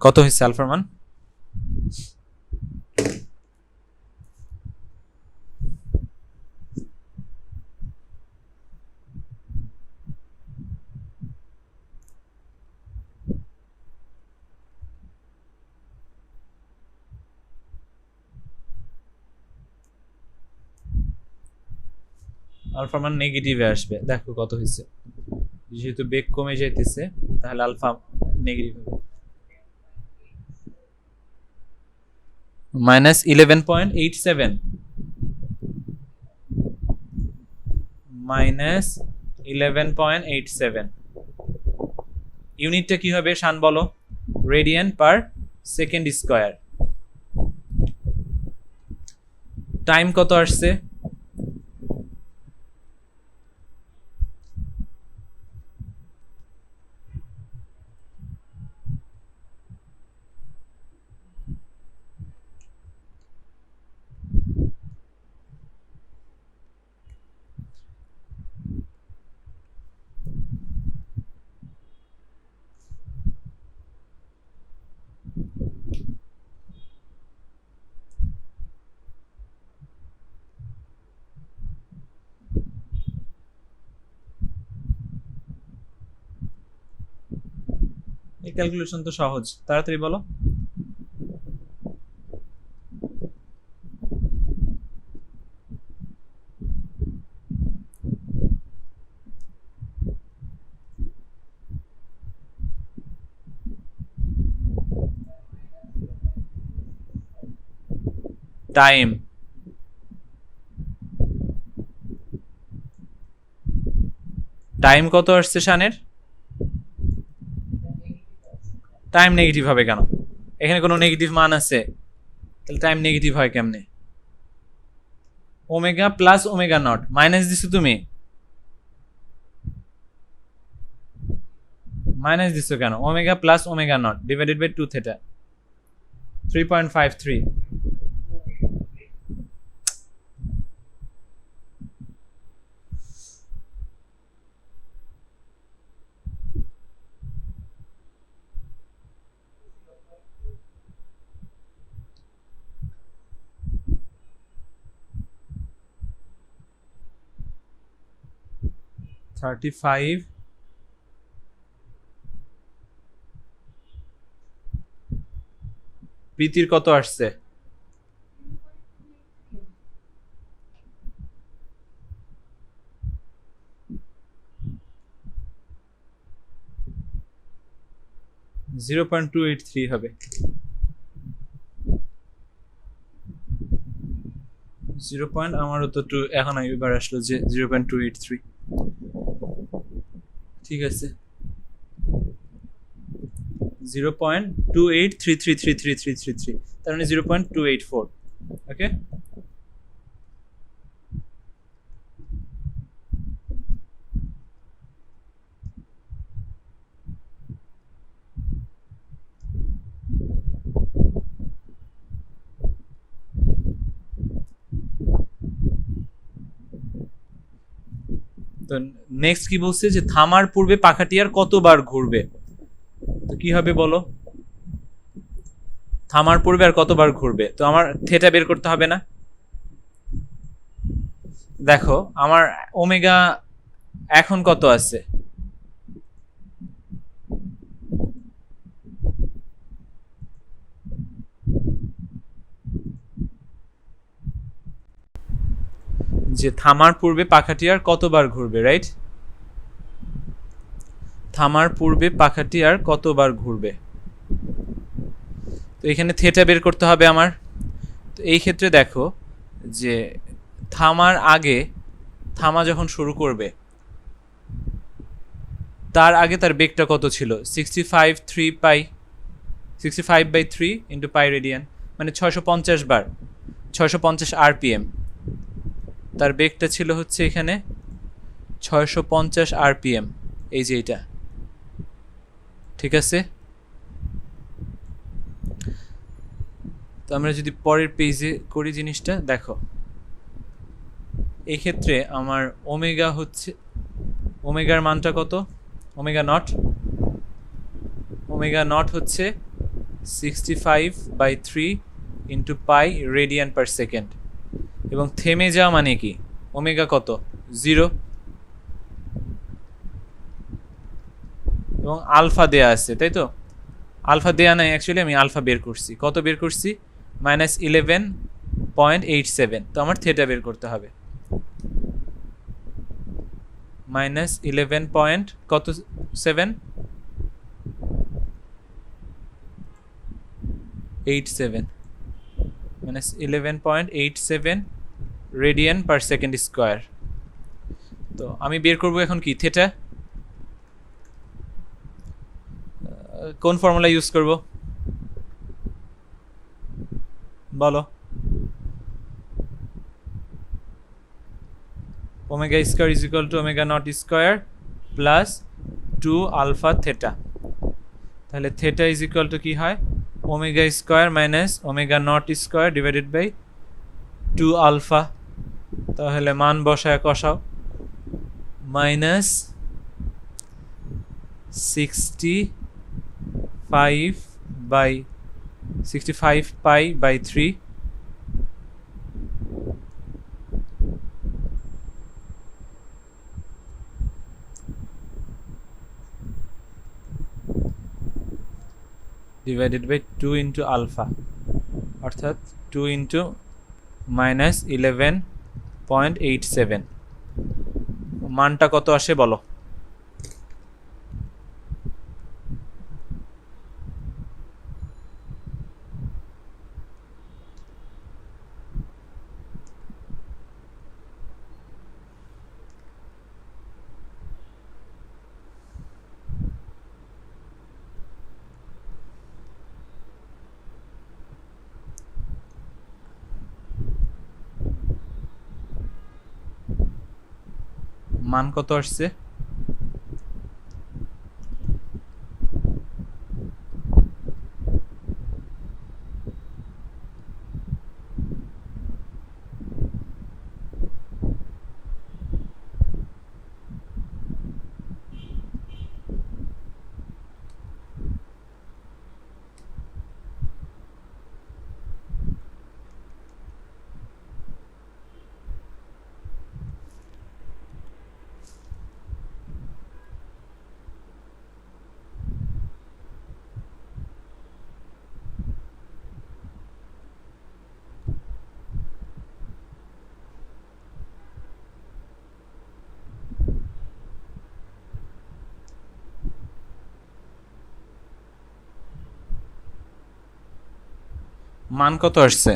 কত হয়েছে আলফার মান? আলফার মান নেগেটিভে আসবে, দেখো কত হয়েছে, যেহেতু বেগ কমে যাইতেছে তাহলে আলফা নেগেটিভ হবে, -11.87 -11.87 ইউনিটটা কি হবে শান বলো? Radian per second square. Time কত আসছে? এই ক্যালকুলেশন তো সহজ, তাড়াতাড়ি বলো। টাইম টাইম কত আসছে শানের? টাইম নেগেটিভ হবে কেন? এখানে কোনো নেগেটিভ মান আছে? তাহলে টাইম নেগেটিভ হয় কেমনে? Omega plus omega naught minus দিছো তুমি, মাইনাস দিছো কেন? Omega plus omega naught divided by 2 theta 3.53 35 প্রীতির কত আসছে? (0.283) হবে। 0. আমারও তো 2 এখন এবার আসলো যে 0.283। ঠিক আছে, 0.283333333, তার মানে 0.284। ওকে, তো নেক্সট কি বলছে যে থামার পূর্বে পাখাটি আর কতবার ঘুরবে? তো কি হবে বলো? থামার পূর্বে আর কতবার ঘুরবে? তো আমার থেটা বের করতে হবে না? দেখো আমার ওমেগা এখন কত আছে? যে থামার পূর্বে পাখাটি আর কতবার ঘুরবে, রাইট? থামার পূর্বে পাখাটি আর কতবার ঘুরবে, তো এখানে থেটা বের করতে হবে আমার। তো এই ক্ষেত্রে দেখো যে থামার আগে, থামা যখন শুরু করবে তার আগে তার বেগটা কত ছিল? 65/3 ইন্টু পাই রেডিয়ান, মানে 650 বার, 650 আরপিএম। তার বেগটা ছিল হচ্ছে এখানে 650 আরপিএম, এই যে এটা। ঠিক আছে, তো আমরা যদি পরের পেজে করি জিনিসটা, দেখো এই ক্ষেত্রে আমার ওমেগা হচ্ছে, ওমেগার মানটা কত? ওমেগা নট হচ্ছে 65/3 ইন্টু পাই রেডিয়ান পার সেকেন্ড। এবং থেমে যাওয়া মানে কি? ওমেগা কত? 0। এবং আলফা দেয়া আছে, তাই তো? আলফা দেয়া নাই, অ্যাকচুয়ালি আমি আলফা বের করছি। কত বের করছি? -11.87। তো আমার থেটা বের করতে হবে। -11 পয়েন্ট কত 7 87, -11.87 রেডিয়ান পার সেকেন্ড স্কোয়ার। তো আমি বের করব এখন কি? থেটা। কোন ফর্মুলা ইউজ করব বলো? Omega square is equal to omega not square plus 2 alpha theta. তাহলে থেটা ইজ ইকুয়াল টু কি হয়? Omega square minus omega not square divided by 2 alpha. তাহলে মান বসায় কষাও, -65 pi by 3 divided by 2 into alpha, অর্থাৎ 2 ইন্টু -11.87। মানটা কত আসে বলো? মান কত আসছে? মান কত আসছে?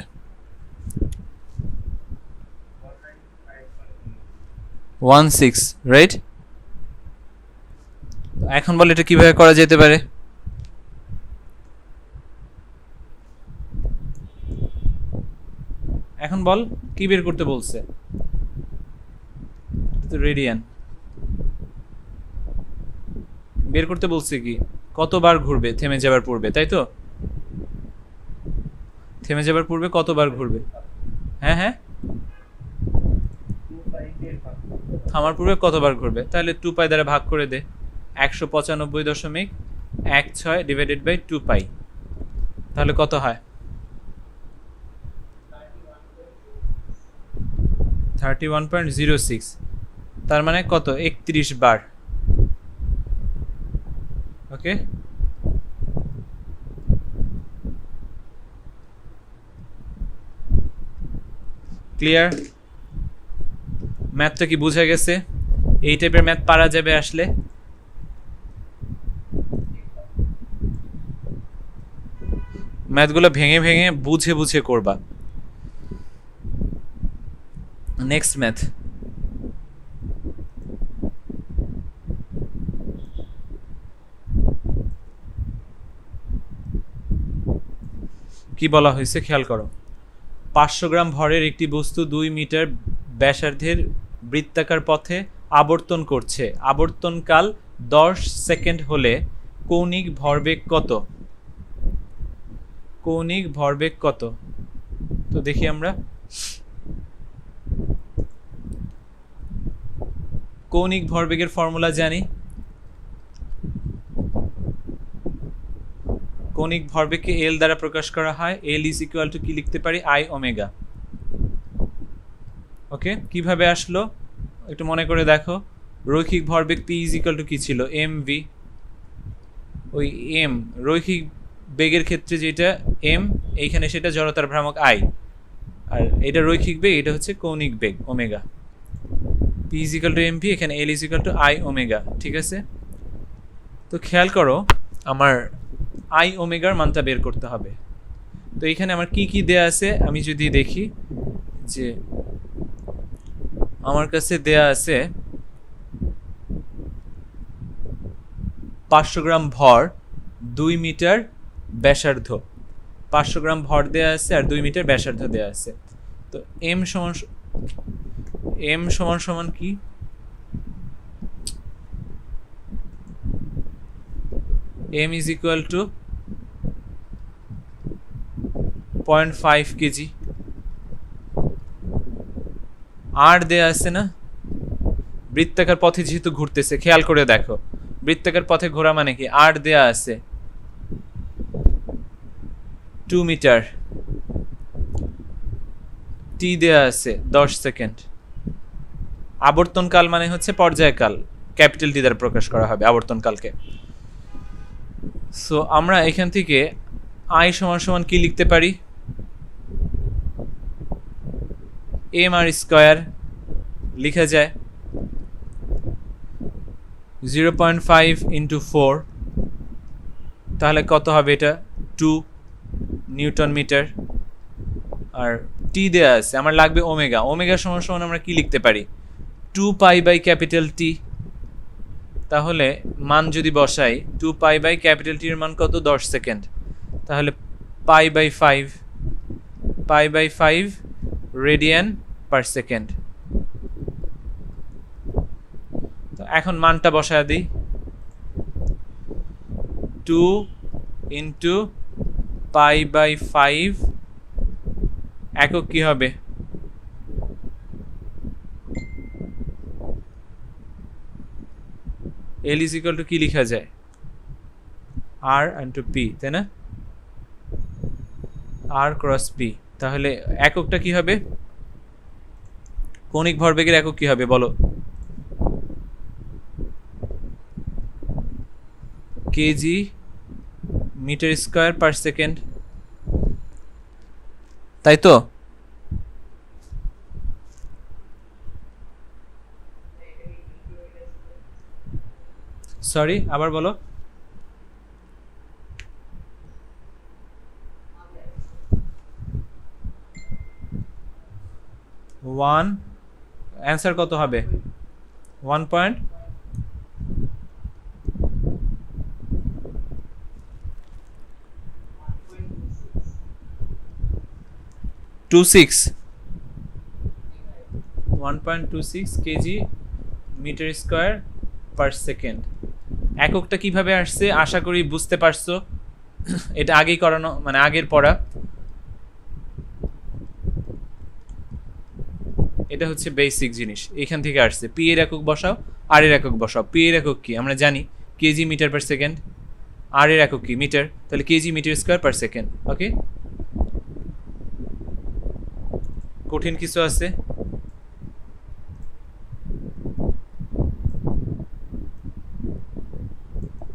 16, রাইট? এখন বল এটা কিভাবে করা যেতে পারে? এখন বল কি বের করতে বলছে? রেডিয়ান বের করতে বলছে কি কতবার ঘুরবে থেমে যাবার পূর্বে, তাই তো? থেমে যাবার পূর্বে কতবার ঘুরবে? হ্যাঁ হ্যাঁ, থামার পূর্বে কতবার ঘুরবে? তাহলে 2π দ্বারা ভাগ করে দে। 195.16 ডিভাইডেড বাই 2π, তাহলে কত হয়? 31.06, তার মানে কত? 31 বার। ওকে, ক্লিয়ার? ম্যাথটা কি বুঝা গেছে? এই টাইপের ম্যাথ পারা যাবে আসলে। ম্যাথগুলো ভেঙে ভেঙে বুঝে বুঝে করবা। নেক্সট ম্যাথ, কি বলা হয়েছে খেয়াল করো। 500 গ্রাম ভরের একটি বস্তু 2 মিটার ব্যাসার্ধের বৃত্তাকার পথে আবর্তন করছে। আবর্তনকাল 10 সেকেন্ড হলে কৌণিক ভরবেগ কত? কৌণিক ভরবেগ কত? তো দেখি আমরা। কৌণিক ভরবেগের ফর্মুলা জানি। কৌণিক ভরবেগকে এল দ্বারা প্রকাশ করা হয়। এল ইজ ইকুয়াল টু কি লিখতে পারি? I omega. ওকে, কিভাবে আসলো একটু মনে করে দেখো। রৈখিক ভরবেগ পি ইজ ইকুয়াল টু কি ছিল? M V. ওই এম রৈখিক বেগের ক্ষেত্রে যেটা এম, এইখানে সেটা জড়তার ভ্রামক আই, আর এটা রৈখিক বেগ, এটা হচ্ছে কৌণিক বেগ omega. P is equal to M V, এখানে L is equal to I omega. ঠিক আছে, তো খেয়াল করো আমার আই ওমেগার মানটা বের করতে হবে। তো এখানে আমার কি কি দেয়া আছে আমি যদি দেখি, যে আমার কাছে দেয়া আছে 500 গ্রাম ভর 2 মিটার ব্যাসার্ধ। 500 গ্রাম ভর দেয়া আছে আর 2 মিটার ব্যাসার্ধ দেয়া আছে। তো এম সমান সমান কি? M is equal to 0.5 KG. আর দেয়া আছে না, বৃত্তাকার পথে যেহেতু ঘুরতেছে, খেয়াল করে দেখো বৃত্তাকার পথে ঘোরা মানে কি? আর দেয়া আছে 2 মিটার, টি দেয়া আছে 10 সেকেন্ড। আবর্তনকাল মানে হচ্ছে পর্যায়কাল, ক্যাপিটাল টি দ্বারা প্রকাশ করা হবে আবর্তনকালকে। সো আমরা এখান থেকে আই সমান সমান কি লিখতে পারি? এম আর স্কয়ার লিখা যায় 0.5 ইন্টু 4, তাহলে কত হবে? এটা 2 নিউটন মিটার। আর টি দেয়া আছে, আমার লাগবে ওমেগা। ওমেগা সমান সমান আমরা কি লিখতে পারি? 2π বাই ক্যাপিটাল টি। তাহলে মান যদি বসাই 2π বাই ক্যাপিটাল টির মান কত? 10 সেকেন্ড। তাহলে pi by 5 radian per second. এখন মানটা বসায় দিই, 2 ইন্টু π/5 একক কি হবে? L is equal to কি লেখা যায়? R into P, তাই না? R cross P। তাহলে এককটা কি হবে? কৌণিক ভরবেগের একক কি হবে বলো? Kg metre square per second, তাই তো? সরি, আবার বলো। ওয়ান, অ্যান্সার কত হবে? 1.26 KG metre square per second. এককটা কিভাবে আসছে আশা করি বুঝতে পারছো। এটা আগেই করানো, মানে আগের পড়া। এটা হচ্ছে বেসিক জিনিস, এখান থেকে আসছে। পি এর একক বসাও, আর এর একক বসাও। পি এর একক কি আমরা জানি, কেজি মিটার পার সেকেন্ড। আর এর একক কি? মিটার। তাহলে KG metre square per second. Okay, কঠিন কিছু আছে?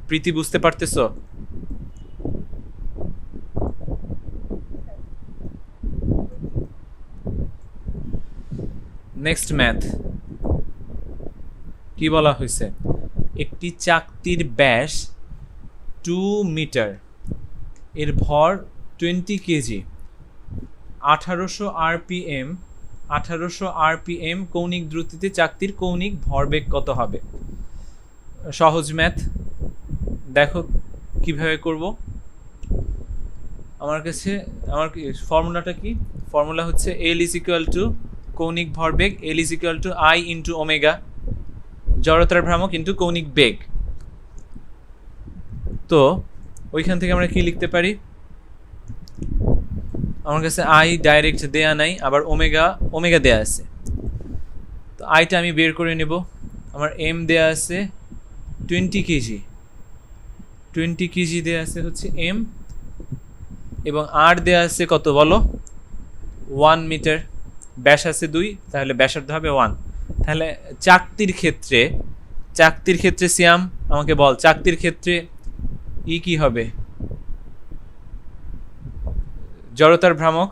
প্রীতি বুঝতে পারতেছো? নেক্সট ম্যাথ কি বলা হয়েছে? একটি চাকতির ব্যাস 2 মিটার, এর ভর 20 কেজি, 1800 আরপিএম, 1800 আরপিএম কৌণিক দ্রুতিতে চাকতির কৌণিক ভরবেগ কত হবে? সহজ ম্যাথ, দেখো কিভাবে করব। আমার ফর্মুলাটা কি? ফর্মুলা হচ্ছে L is equal to কৌণিক ভরবেগ, L is equal to I into omega, জড়তার ভ্রামক ইন্টু কৌণিক বেগ। তো ওইখান থেকে আমরা কি লিখতে পারি? আমার কাছে আই ডাইরেক্ট দেয়া নাই, আবার ওমেগা দেয়া আছে। তো আইটা আমি বের করে নেব। আমার এম দেয়া আছে 20 কেজি, 20 কেজি দেয়া আছে হচ্ছে এম, এবং আর দেয়া আছে কত বলো? 1 মিটার। ব্যাস আছে 2, তাহলে ব্যাসার্ধ হবে 1। তাহলে চাকতির ক্ষেত্রে সিয়াম আমাকে বল, চাকতির ক্ষেত্রে ই কি হবে? জড়তার ভ্রামক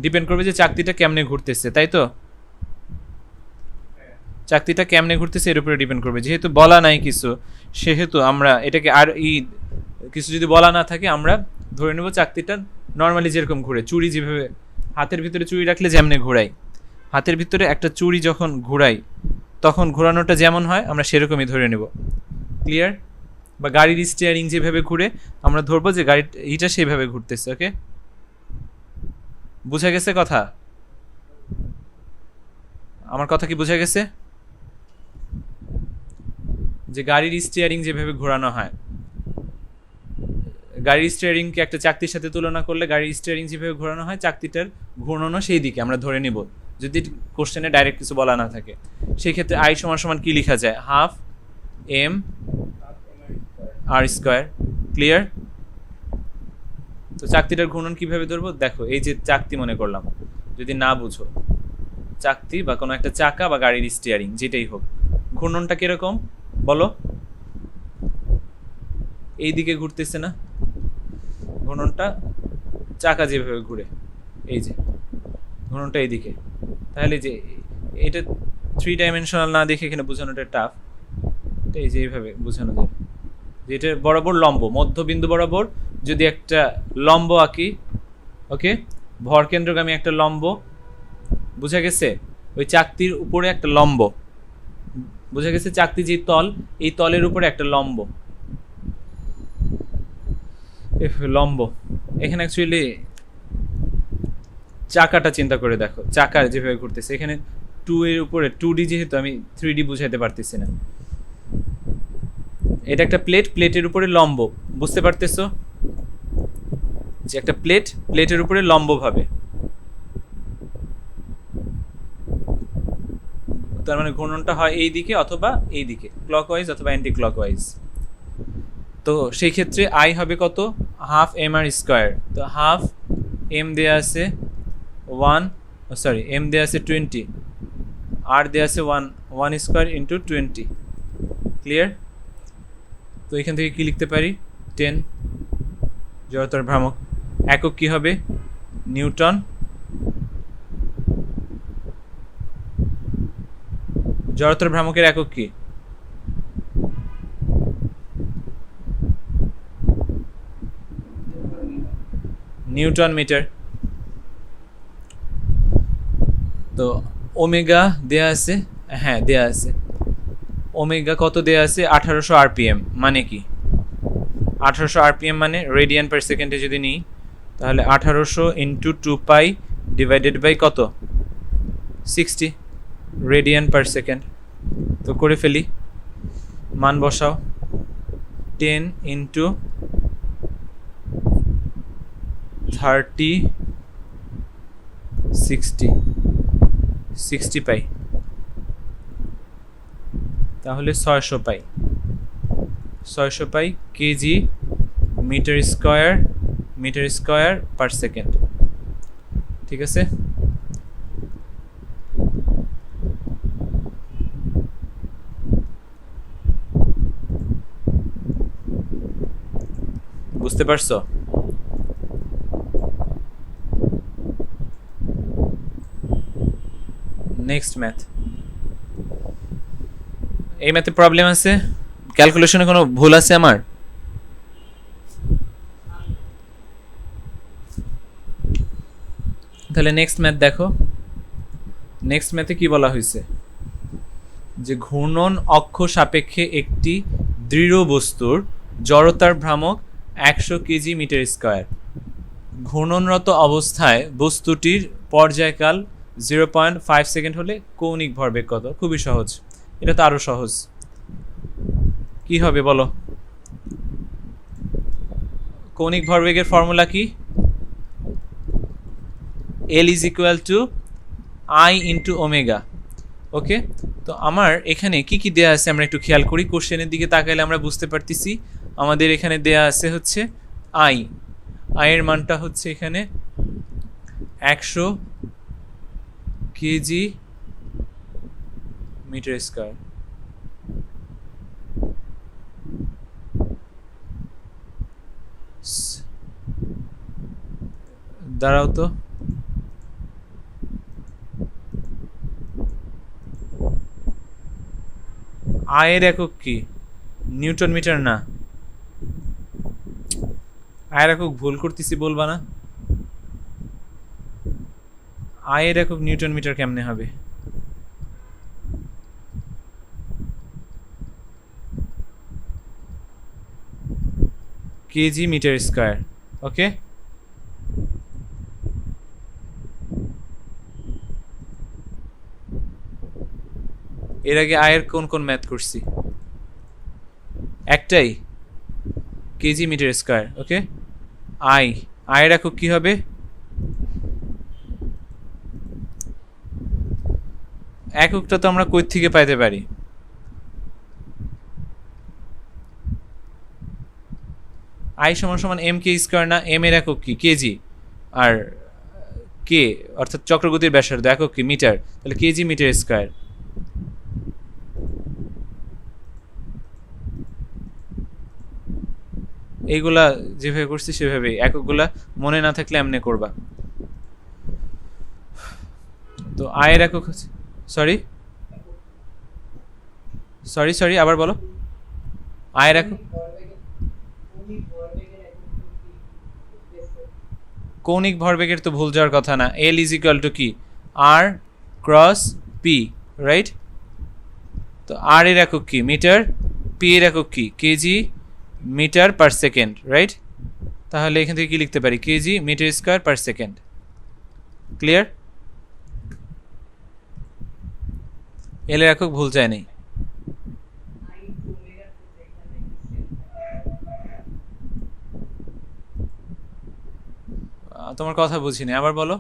ডিপেন্ড করবে যে চাকতিটা কেমনে ঘুরতেছে, তাই তো? চাকতিটা কেমনে ঘুরতেছে এর উপরে ডিপেন্ড করবে। যেহেতু বলা নাই কিছু, সেহেতু আমরা এটাকে আর কিছু যদি বলা না থাকে আমরা ধরে নেব চাকতিটা নর্মালি যেরকম ঘুরে, চুড়ি যেভাবে হাতের ভিতরে চুড়ি রাখলে যেমনে ঘোরাই, হাতের ভিতরে একটা চুড়ি যখন ঘোরাই তখন ঘোরানোটা যেমন হয় আমরা সেরকমই ধরে নেব। ক্লিয়ার? বা গাড়ির স্টিয়ারিং যেভাবে ঘুরে আমরা ধরবো যে গাড়িটা সেইভাবে ঘুরতেছে। ওকে, বুঝা গেছে কথা? আমার কথা কি বুঝা গেছে? যে গাড়ির স্টিয়ারিং যেভাবে ঘোরানো হয়, গাড়ির স্টিয়ারিংকে একটা চাকতির সাথে তুলনা করলে গাড়ির স্টিয়ারিং যেভাবে ঘোরানো হয় চাকতিটার ঘূর্ণনও সেই দিকে আমরা ধরে নিব, যদি কোশ্চেনে ডাইরেক্ট কিছু বলা না থাকে। সেই ক্ষেত্রে আই সমান সমান কি লেখা যায়? Half M R square. Clear? তো চাকতিটার ঘূর্ণন কিভাবে ধরবো? দেখো, এই যে চাকতি মনে করলাম, যদি না বুঝো, চাকতি বা কোনো একটা চাকা বা গাড়ির স্টিয়ারিং যেটাই হোক, ঘূর্ণনটা কিরকম বলো? এই দিকে ঘুরতেছে না ঘূর্ণনটা? চাকা যেভাবে ঘুরে, এই যে ঘূর্ণনটা এইদিকে। তাহলে যে এটা 3 ডাইমেনশনাল না দেখে এখানে বোঝানোটা টাফ। এই যে এইভাবে বোঝানো যায় যে এটা বরাবর লম্ব, মধ্যবিন্দু বরাবর যদি একটা লম্ব আঁকি, ওকে, ভর কেন্দ্রগামী একটা লম্ব, বুঝা গেছে? ওই চাকতির উপরে একটা লম্ব, বুঝা গেছে? চাকতি যে তল, এই তলের উপরে একটা লম্ব, লম্ব। এখানে অ্যাকচুয়ালি চাকাটা চিন্তা করে দেখো, চাকা যেভাবে ঘুরতেছে, এখানে 2 এর উপরে 2D, যেহেতু আমি 3D বুঝাইতে পারতেছি না, এটা একটা প্লেট, প্লেটের উপরে লম্ব, বুঝতে পারতেছো যে একটা প্লেট, প্লেটের উপরে লম্বভাবে, তার মানে ঘূর্ণনটা হয় এই দিকে অথবা এই দিকে, ক্লকওয়াইজ অথবা অ্যান্টি ক্লকওয়াইজ। তো সেই ক্ষেত্রে আই হবে কত, হাফ এম আর স্কোয়ার। তো হাফ এম দেওয়া আছে 1, সরি এম দেওয়া আছে 20, আর দেওয়া আছে 1 স্কোয়ার ইন্টু 20। ক্লিয়ার? তো এখান থেকে কি লিখতে পারি, 10। জড়তার ভ্রামক একক কি হবে, নিউটন। জড়তার ভ্রামকের একক কি, নিউটন মিটার। তো ওমেগা দেয়া আছে, হ্যাঁ দেয়া আছে, ওমেগা কত দেয়া আছে, 1800 আরপিএম। মানে কি 1800 আরপিএম মানে রেডিয়ান পার সেকেন্ডে যদি নিই, তাহলে 1800 ইন্টু 2 পাই ডিভাইডেড বাই কত, 60 রেডিয়ান পার সেকেন্ড। তো করে ফেলি, মান বসাও, 10 ইন্টু 30 60 পাই, তাহলে 600 pi, 600 pi KG metre square per second. ঠিক আছে, বুঝতে পারছো? Next math. এই ম্যাথে প্রবলেম আছে, ক্যালকুলেশনে কোনো ভুল আছে আমার? তাহলে নেক্সট ম্যাথ দেখো। নেক্সট ম্যাথে কি বলা হয়েছে, যে ঘূর্ণন অক্ষ সাপেক্ষে একটি দৃঢ় বস্তুর জড়তার ভ্রামক 100 কেজি মিটার স্কোয়ার। ঘূর্ণনরত অবস্থায় বস্তুটির পর্যায়কাল 0.5 সেকেন্ড হলে কৌণিক ভরবেগ কত? খুবই সহজ, এটা তো আরো সহজ। কি হবে বলো, কৌণিক ভরবেগের ফর্মুলা কি, L is equal to I into omega. Okay, তো আমার এখানে কি কি দেয়া আছে আমরা একটু খেয়াল করি, কোশ্চেনের দিকে তাকাইলে আমরা বুঝতে পারতেছি আমাদের এখানে দেয়া আছে হচ্ছে আই এর মানটা হচ্ছে এখানে 100 কেজি মিটার স্কয়ার। দাঁড়াও তো, আয়ের একক কি, নিউটন মিটার না? আয়ের একক ভুল করতেছি বলবা না? আয়ের একক নিউটন মিটার কেমনে হবে? KG metre square. ওকে, এর আগে আয়ের কোন কোন ম্যাথ করছি? একটাই, কেজি মিটার স্কয়ার। ওকে, আয়ের একক কি হবে, এককটা তো আমরা কই থেকে পাইতে পারি, আই সমান সমান এম কে স্কয়ার না? এম এর একক কি, কেজি, আর কে অর্থাৎ চক্রগতির ব্যাসার্ধ একক কি, মিটার। তাহলে কেজি মিটার স্কয়ার। এইগুলা যেভাবে করছি সেভাবেই, এককগুলা মনে না থাকলে এমনি করবা। তো আয়ের একক হচ্ছে, সরি সরি সরি আবার বলো, আয়ের একক, কৌণিক ভরবেগের তো ভুল যাওয়ার কথা না। এল ইজ ইকুয়াল টু কি, আর ক্রস পি, রাইট? তো আর এর একক কি, মিটার, পি এর একক কি, KG metre per second, right? তাহলে এখান থেকে কি লিখতে পারি, KG metre square per second. Clear? L এর একক ভুল যায় নাই। তোমার কথা বুঝিনি, আবার বলো।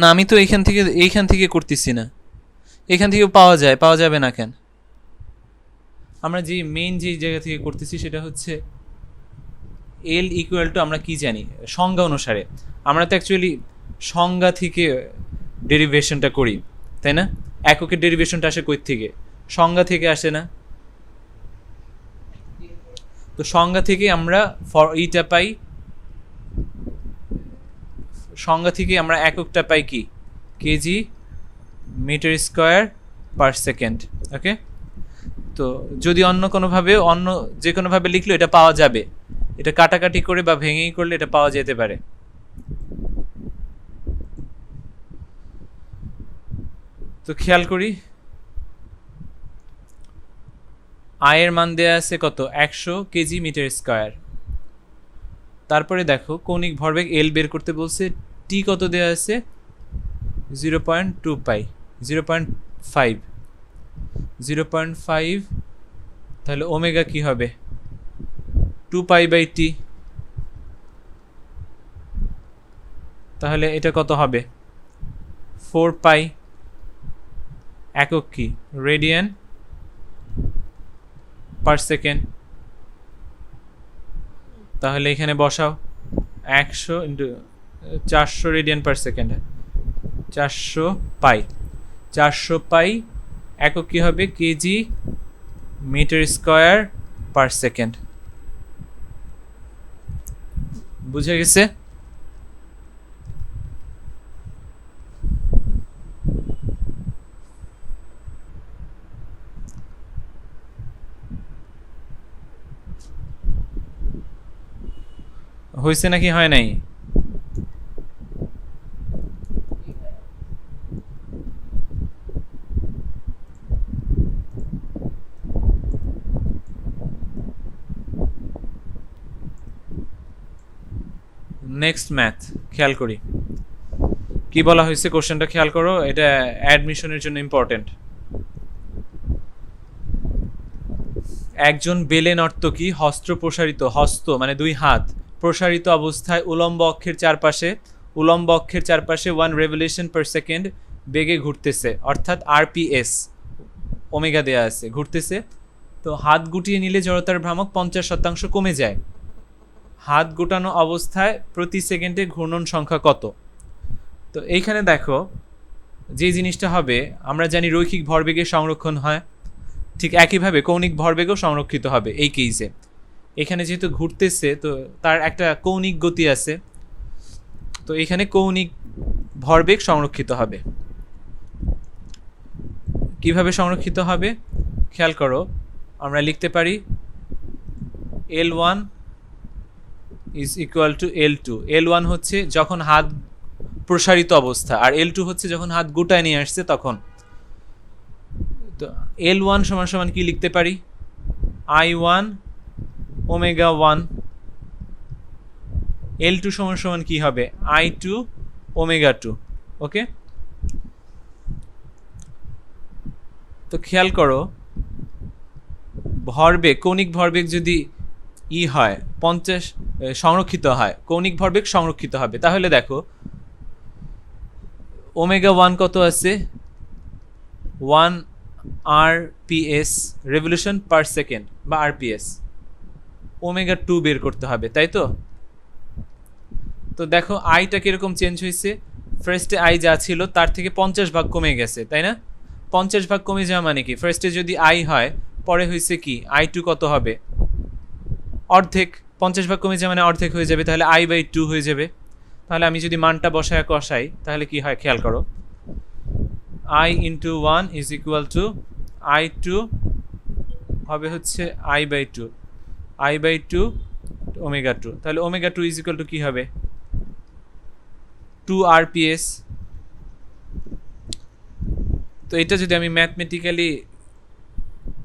না আমি তো এইখান থেকে করতেছি না, এখান থেকে পাওয়া যাবে না কেন? আমরা যে মেইন যে জায়গা থেকে করতেছি সেটা হচ্ছে এল ইকুয়াল টু, আমরা কি জানি সংজ্ঞা অনুসারে, আমরা তো অ্যাকচুয়ালি সংজ্ঞা থেকে ডেরিভেশনটা করি, তাই না? এককের ডেরিভেশনটা আসে কই থেকে? সংজ্ঞা থেকে আসে না? তো সংজ্ঞা থেকে আমরা ইটা পাই, সংজ্ঞা থেকে আমরা এককটা পাই কি? KG metre square per second. Okay, তো যদি অন্য যে কোনোভাবে লিখলে এটা পাওয়া যাবে, এটা কাটাকাটি করে বা ভেঙেই করলে এটা পাওয়া যেতে পারে। তো খেয়াল করি, আয়ের মান দেয়া আছে কত? 100 কেজি মিটার স্কোয়ার। তারপরে দেখো কৌণিক ভরবেগ এল বের করতে বলছে, টি কত দেয়া আছে? 0.2 পাই, 0.5, 0.5, তাহলে ওমেগা কি হবে? 2 পাই বাই টি। তাহলে এটা কত হবে? 4 পাই। একক কি? Radian per second. তাহলে এখানে বসাও 100 into 400 radian per second, 400 pi. 400 pi একক কি হবে? KG metre square per second. বুঝে গেছে? হয়েছে নাকি হয় নাই? নেক্সট ম্যাথ খেয়াল করি কি বলা হয়েছে, কোশ্চেনটা খেয়াল করো, এটা অ্যাডমিশনের জন্য ইম্পর্টেন্ট। একজন বেলে নর্তকী হস্ত প্রসারিত, হস্ত মানে দুই হাত প্রসারিত অবস্থায় উলম্ব অক্ষের চারপাশে 1 রেভলিউশন পার সেকেন্ড বেগে ঘুরতেছে, অর্থাৎ আরপিএস ওমেগা দেয়া আছে, ঘুরতেছে। তো হাত গুটিয়ে নিলে জড়তার ভ্রামক 50% কমে যায়। হাত গুটানো অবস্থায় প্রতি সেকেন্ডে ঘূর্ণন সংখ্যা কত? তো এইখানে দেখো যে জিনিসটা হবে, আমরা জানি রৈখিক ভরবেগের সংরক্ষণ হয়, ঠিক একইভাবে কৌণিক ভরবেগও সংরক্ষিত হবে এই কেসে। এখানে যেহেতু ঘুরতেছে তো তার একটা কৌণিক গতি আছে, তো এখানে কৌণিক ভরবেগ সংরক্ষিত হবে। কিভাবে সংরক্ষিত হবে খেয়াল করো, আমরা লিখতে পারি L1 is equal two L2। L1 হচ্ছে যখন হাত প্রসারিত অবস্থা, আর L2 হচ্ছে যখন হাত গোটায় নিয়ে আসছে তখন। তো L1 সমান সমান কি লিখতে পারি? I1 omega 1। L2 সমান সমান কি হবে? I2 omega 2। ওকে, তো খেয়াল করো ভরবেগ, কৌণিক ভরবেগ যদি হয় 50 সংরক্ষিত হয়, কৌণিক ভরবেগ সংরক্ষিত হবে, তাহলে দেখো ওমেগা 1 কত আছে? 1 আরপিএস রেভলিউশন পার সেকেন্ড বা আরপিএস। ওমেগা 2 বের করতে হবে, তাই তো? তো দেখো আইটা কিরকম চেঞ্জ হয়েছে, ফার্স্টে আই যা ছিল তার থেকে 50 ভাগ কমে গেছে, তাই না? 50 ভাগ কমে যাওয়া মানে কি? ফার্স্টে যদি আই হয়, পরে হয়েছে কি I2 কত হবে? অর্ধেক। 50 ভাগ কমে যাওয়া মানে অর্ধেক হয়ে যাবে, তাহলে I/2 হয়ে যাবে। তাহলে আমি যদি মানটা বসায় কষাই তাহলে কি হয় খেয়াল করো, I into 1 is equal two I2 হবে হচ্ছে I/2 ওমেগা 2। তাহলে ওমেগা 2 ইজ ইকুয়াল টু কি হবে? 2 আরপিএস। তো এটা যদি আমি ম্যাথমেটিক্যালি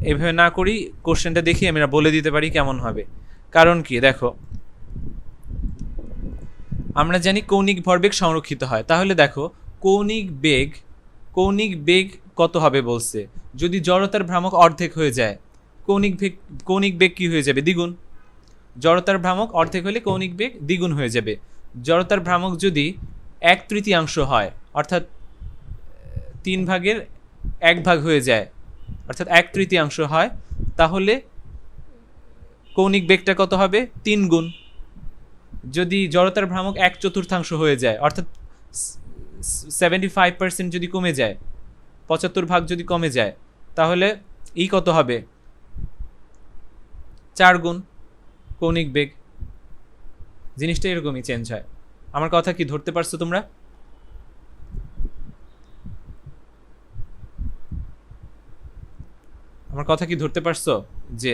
এভাবে না করি, কোশ্চেনটা দেখি আমরা বলে দিতে পারি কেমন হবে। কারণ কি দেখো, আমরা জানি কৌণিক ভরবেগ সংরক্ষিত হয়, তাহলে দেখো কৌণিক বেগ কত হবে বলছে? যদি জড়তার ভ্রামক অর্ধেক হয়ে যায়, কৌণিক বেগ কি হয়ে যাবে? দ্বিগুণ। জড়তার ভ্রামক অর্ধেক হলে কৌণিক বেগ দ্বিগুণ হয়ে যাবে। জড়তার ভ্রামক যদি 1/3 হয়, অর্থাৎ 3/1 হয়ে যায়, অর্থাৎ 1/3 হয়, তাহলে কৌণিক বেগটা কত হবে? 3 গুণ। যদি জড়তার ভ্রামক 1/4 হয়ে যায়, অর্থাৎ 75% যদি কমে যায়, 75 যদি কমে যায়, তাহলে কত হবে? 4 গুণ কৌণিক বেগ। জিনিসটা এরকমই চেঞ্জ হয়। আমার কথা কি ধরতে পারছো তোমরা? আমার কথা কি ধরতে পারছো যে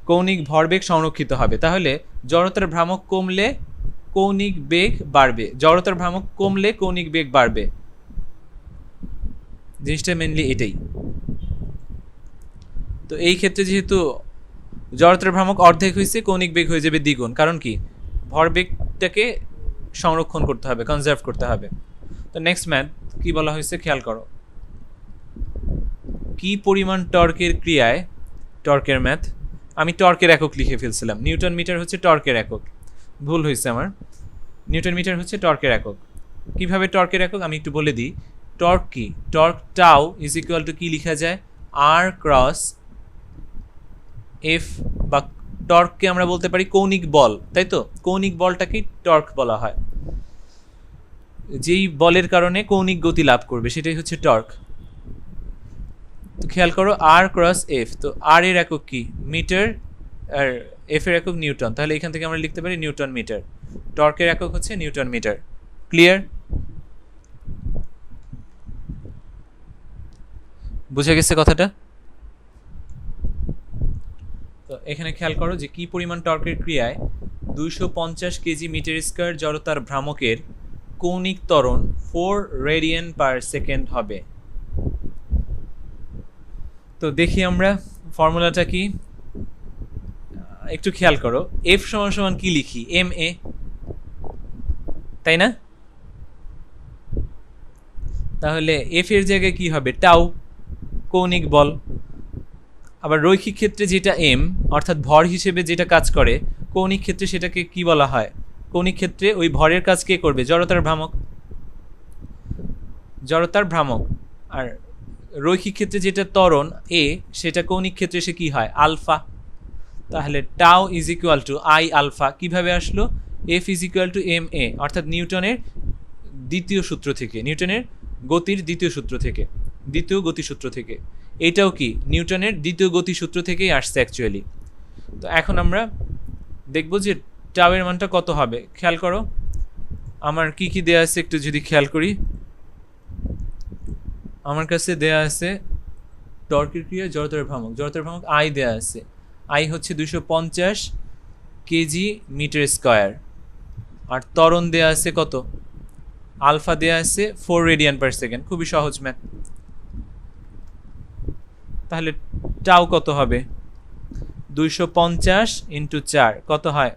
কৌণিক ভরবেগ সংরক্ষিত হবে, তাহলে জড়তার ভ্রামক কমলে কৌণিক বেগ বাড়বে, জড়তার ভ্রামক কমলে কৌণিক বেগ বাড়বে। জিনিসটা মেনলি এটাই। তো এই ক্ষেত্রে যেহেতু জড়তার ভ্রামক অর্ধেক হয়েছে, কৌণিক বেগ হয়ে যাবে দ্বিগুণ। কারণ কি? ভরবেগটাকে সংরক্ষণ করতে হবে, কনজার্ভ করতে হবে। তো নেক্সট ম্যাথ কি বলা হয়েছে খেয়াল করো। কি পরিমাণ টর্কের ক্রিয়ায়, টর্কের ম্যাথ, আমি টর্কের একক লিখে ফেলছিলাম, নিউটন মিটার হচ্ছে টর্কের একক, ভুল হয়েছে আমার। নিউটন মিটার হচ্ছে টর্কের একক। কিভাবে টর্কের একক আমি একটু বলে দিই। টর্ক কি? Torque tau is equal to কি লিখা যায়? আর ক্রস এফ, বা টর্ককে আমরা বলতে পারি কৌণিক বল, তাই তো? কৌণিক বলটাকেই টর্ক বলা হয়। যেই বলের কারণে কৌণিক গতি লাভ করবে সেটাই হচ্ছে টর্ক। তো খেয়াল করো, আর ক্রস এফ, তো আর এর একক কি? মিটার, আর এফ এর একক নিউটন। তাহলে এখান থেকে আমরা লিখতে পারি নিউটন মিটার। টর্কের একক হচ্ছে নিউটন মিটার। ক্লিয়ার? বুঝে গেছে কথাটা? তো এখানে খেয়াল করো যে কি পরিমাণ টর্কের ক্রিয়ায় 250 কেজি মিটার স্কয়ার জড়তার ভ্রামকের কৌণিক ত্বরণ 4 রেডিয়ান পার সেকেন্ড হবে। তো দেখি আমরা ফর্মুলাটা কি, একটু খেয়াল করো। এফ সমান সমান কি লিখি? এম এ, তাই না? তাহলে এফ এর জায়গায় কি হবে? টাউ, কৌণিক বল। আবার রৈখিক ক্ষেত্রে যেটা এম, অর্থাৎ ভর হিসেবে যেটা কাজ করে, কৌণিক ক্ষেত্রে সেটাকে কি বলা হয়? কৌণিক ক্ষেত্রে ওই ভরের কাজ কে করবে? জড়তার ভ্রামক, জড়তার ভ্রামক। আর রৈখিক ক্ষেত্রে যেটা ত্বরণ এ, সেটা কৌণিক ক্ষেত্রে সে কি হয়? আলফা। তাহলে tau is equal to I alpha. কিভাবে আসলো? F is equal to M A, অর্থাৎ নিউটনের দ্বিতীয় সূত্র থেকে, নিউটনের গতির দ্বিতীয় সূত্র থেকে, দ্বিতীয় গতিসূত্র থেকে। এটাও কি? নিউটনের দ্বিতীয় গতিসূত্র থেকেই আসছে অ্যাকচুয়ালি। তো এখন আমরা দেখব যে টাউ এর মানটা কত হবে। খেয়াল করো আমার কি কি দেয়া আছে, একটু যদি খেয়াল করি। আমার কাছে দেয়া আছে টর্কের ক্রিয়া, জড়তার ভ্রামক, জড়তার ভ্রামক আই দেয়া আছে। আই হচ্ছে 250 কেজি মিটার স্কয়ার। আর ত্বরণ দেয়া আছে কত? আলফা দেয়া আছে 4 রেডিয়ান পার সেকেন্ড। খুবই সহজ ম্যাথ। তাহলে টাউ কত হবে? 250 ইন্টু 4 কত হয়?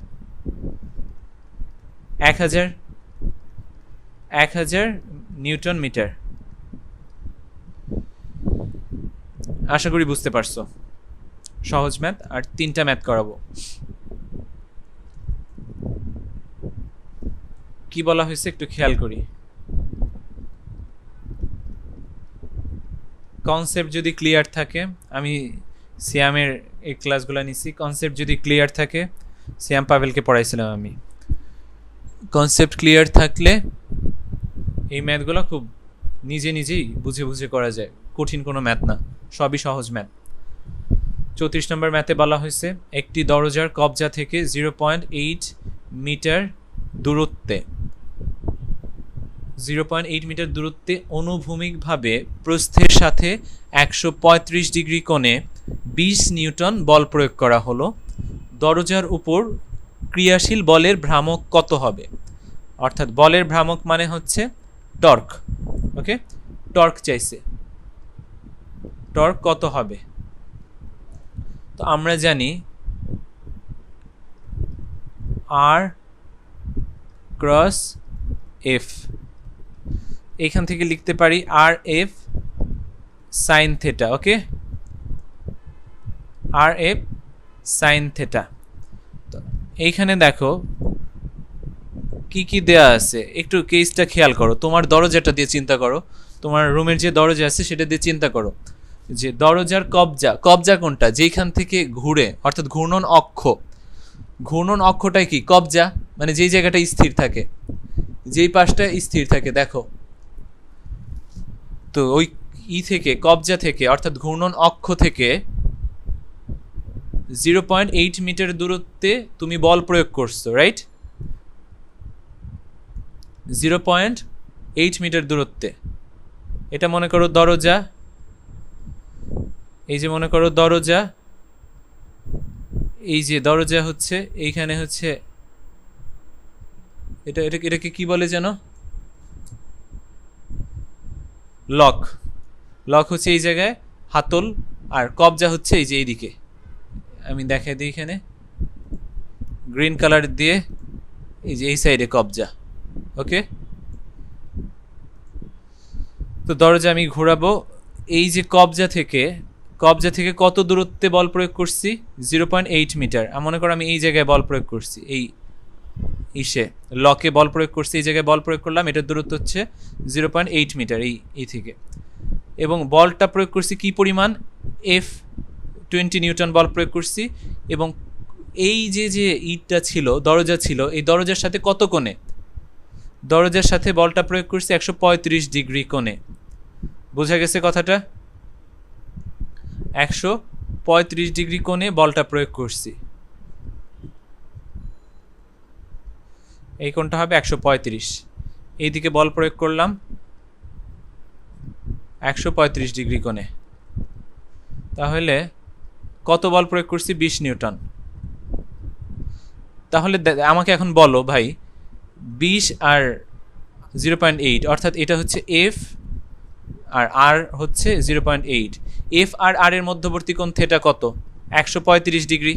1000 নিউটন মিটার। আশা করি বুঝতে পারছো। সহজ ম্যাথ। আর 3টা ম্যাথ করাবো। কি বলা হয়েছে একটু খেয়াল করি। কনসেপ্ট যদি ক্লিয়ার থাকে, আমি সিয়ামের এই ক্লাসগুলো নিছি, কনসেপ্ট যদি ক্লিয়ার থাকে, সিয়াম পাভেলকে পড়াইছিলাম আমি, কনসেপ্ট ক্লিয়ার থাকলে এই ম্যাথগুলো খুব নিজে নিজেই বুঝে বুঝে করা যায়। কঠিন কোনো ম্যাথ না, সবই সহজ ম্যাথ। 34 নম্বর ম্যাথে বলা হয়েছে একটি দরজার কবজা থেকে 0.8 মিটার দূরত্বে, 0.8 মিটার দূরত্বে অনুভূমিকভাবে প্রস্থের সাথে 135 ডিগ্রি কোণে 20 নিউটন বল প্রয়োগ করা হলো। দরজার উপর ক্রিয়াশীল বলের ভ্রামক কত হবে? অর্থাৎ বলের ভ্রামক মানে হচ্ছে টর্ক। ওকে, টর্ক চাইছে, টর্ক কত হবে? তো আমরা জানি আর ক্রস এফ। এখান থেকে লিখতে পারি আর এফ সাইন থেটা, ওকে, আর এফ সাইন থেটা। তো এইখানে দেখো কি কি দেয়া আছে, একটু কেসটা খেয়াল করো, তোমার দরজাটা দিয়ে চিন্তা করো, তোমার রুমের যে দরজা আছে সেটা দিয়ে চিন্তা করো যে দরজার কবজা, কবজা কোনটা, যেখান থেকে ঘুরে, অর্থাৎ ঘূর্ণন অক্ষ, ঘূর্ণন অক্ষটাই কি, কবজা, মানে যেই জায়গাটা স্থির থাকে, যেই পাশটা স্থির থাকে, দেখো তো ওই থেকে, কবজা থেকে, অর্থাৎ ঘূর্ণন অক্ষ থেকে 0.8 মিটার দূরত্বে তুমি বল প্রয়োগ করছো, রাইট? 0.8 মিটার দূরত্বে, এটা মনে করো দরজা, এই যে মনে করো দরজা, এই যে দরজা হচ্ছে এইখানে হচ্ছে, এটাকে কি বলে যেন, লক, লক হচ্ছে এই জায়গায় হাতল, আর কবজা হচ্ছে এই যে এইদিকে, আমি দেখাই দিই এখানে গ্রিন কালার দিয়ে, এই যে এই সাইডে কবজা, ওকে। তো দরজা আমি ঘোরাবো, এই যে কবজা থেকে কত দূরত্বে বল প্রয়োগ করছি, 0.8 মিটার। মনে করো আমি এই জায়গায় বল প্রয়োগ করছি, এই ইসে লকে বল প্রয়োগ করছি, এই জায়গায় বল প্রয়োগ করলাম, এটার দূরত্ব হচ্ছে 0.8 মিটার এই থেকে, এবং বলটা প্রয়োগ করছি কি পরিমাণ, F20 নিউটন বল প্রয়োগ করছি, এবং এই যে ইটটা ছিল, দরজা ছিল, এই দরজার সাথে কত কোণে, দরজার সাথে বলটা প্রয়োগ করছি 135 ডিগ্রি কোণে, বোঝা গেছে কথাটা, 135 ডিগ্রি কোণে বলটা প্রয়োগ করছি, এই কোণটা হবে 135, এইদিকে বল প্রয়োগ করলাম 135 ডিগ্রি কোণে, তাহলে কত বল প্রয়োগ করছি, 20 নিউটন। তাহলে আমাকে এখন বলো ভাই, 20 আর 0.8, অর্থাৎ এটা হচ্ছে এফ আর আর হচ্ছে 0.8, এফ আর আর এর মধ্যবর্তী কোণ থেটা কত, 135 ডিগ্রি,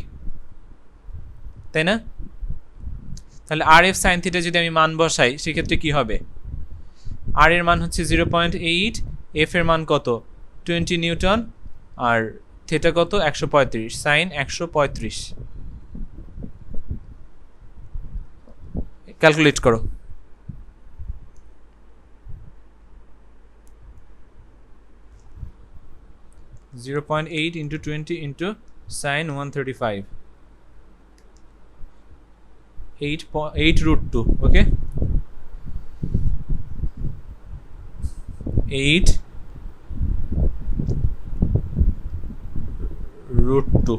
তাই না? তাহলে আর এফ সাইন থিটা যদি আমি মান বসাই, সেক্ষেত্রে কি হবে, আর এর মান হচ্ছে 0.8, এফ এর মান কত 20 নিউটন, আর থেটা কত 135, সাইন 135, ক্যালকুলেট করো। (0.8 into 20 into sin 135), 8 √2, okay, 8 √2,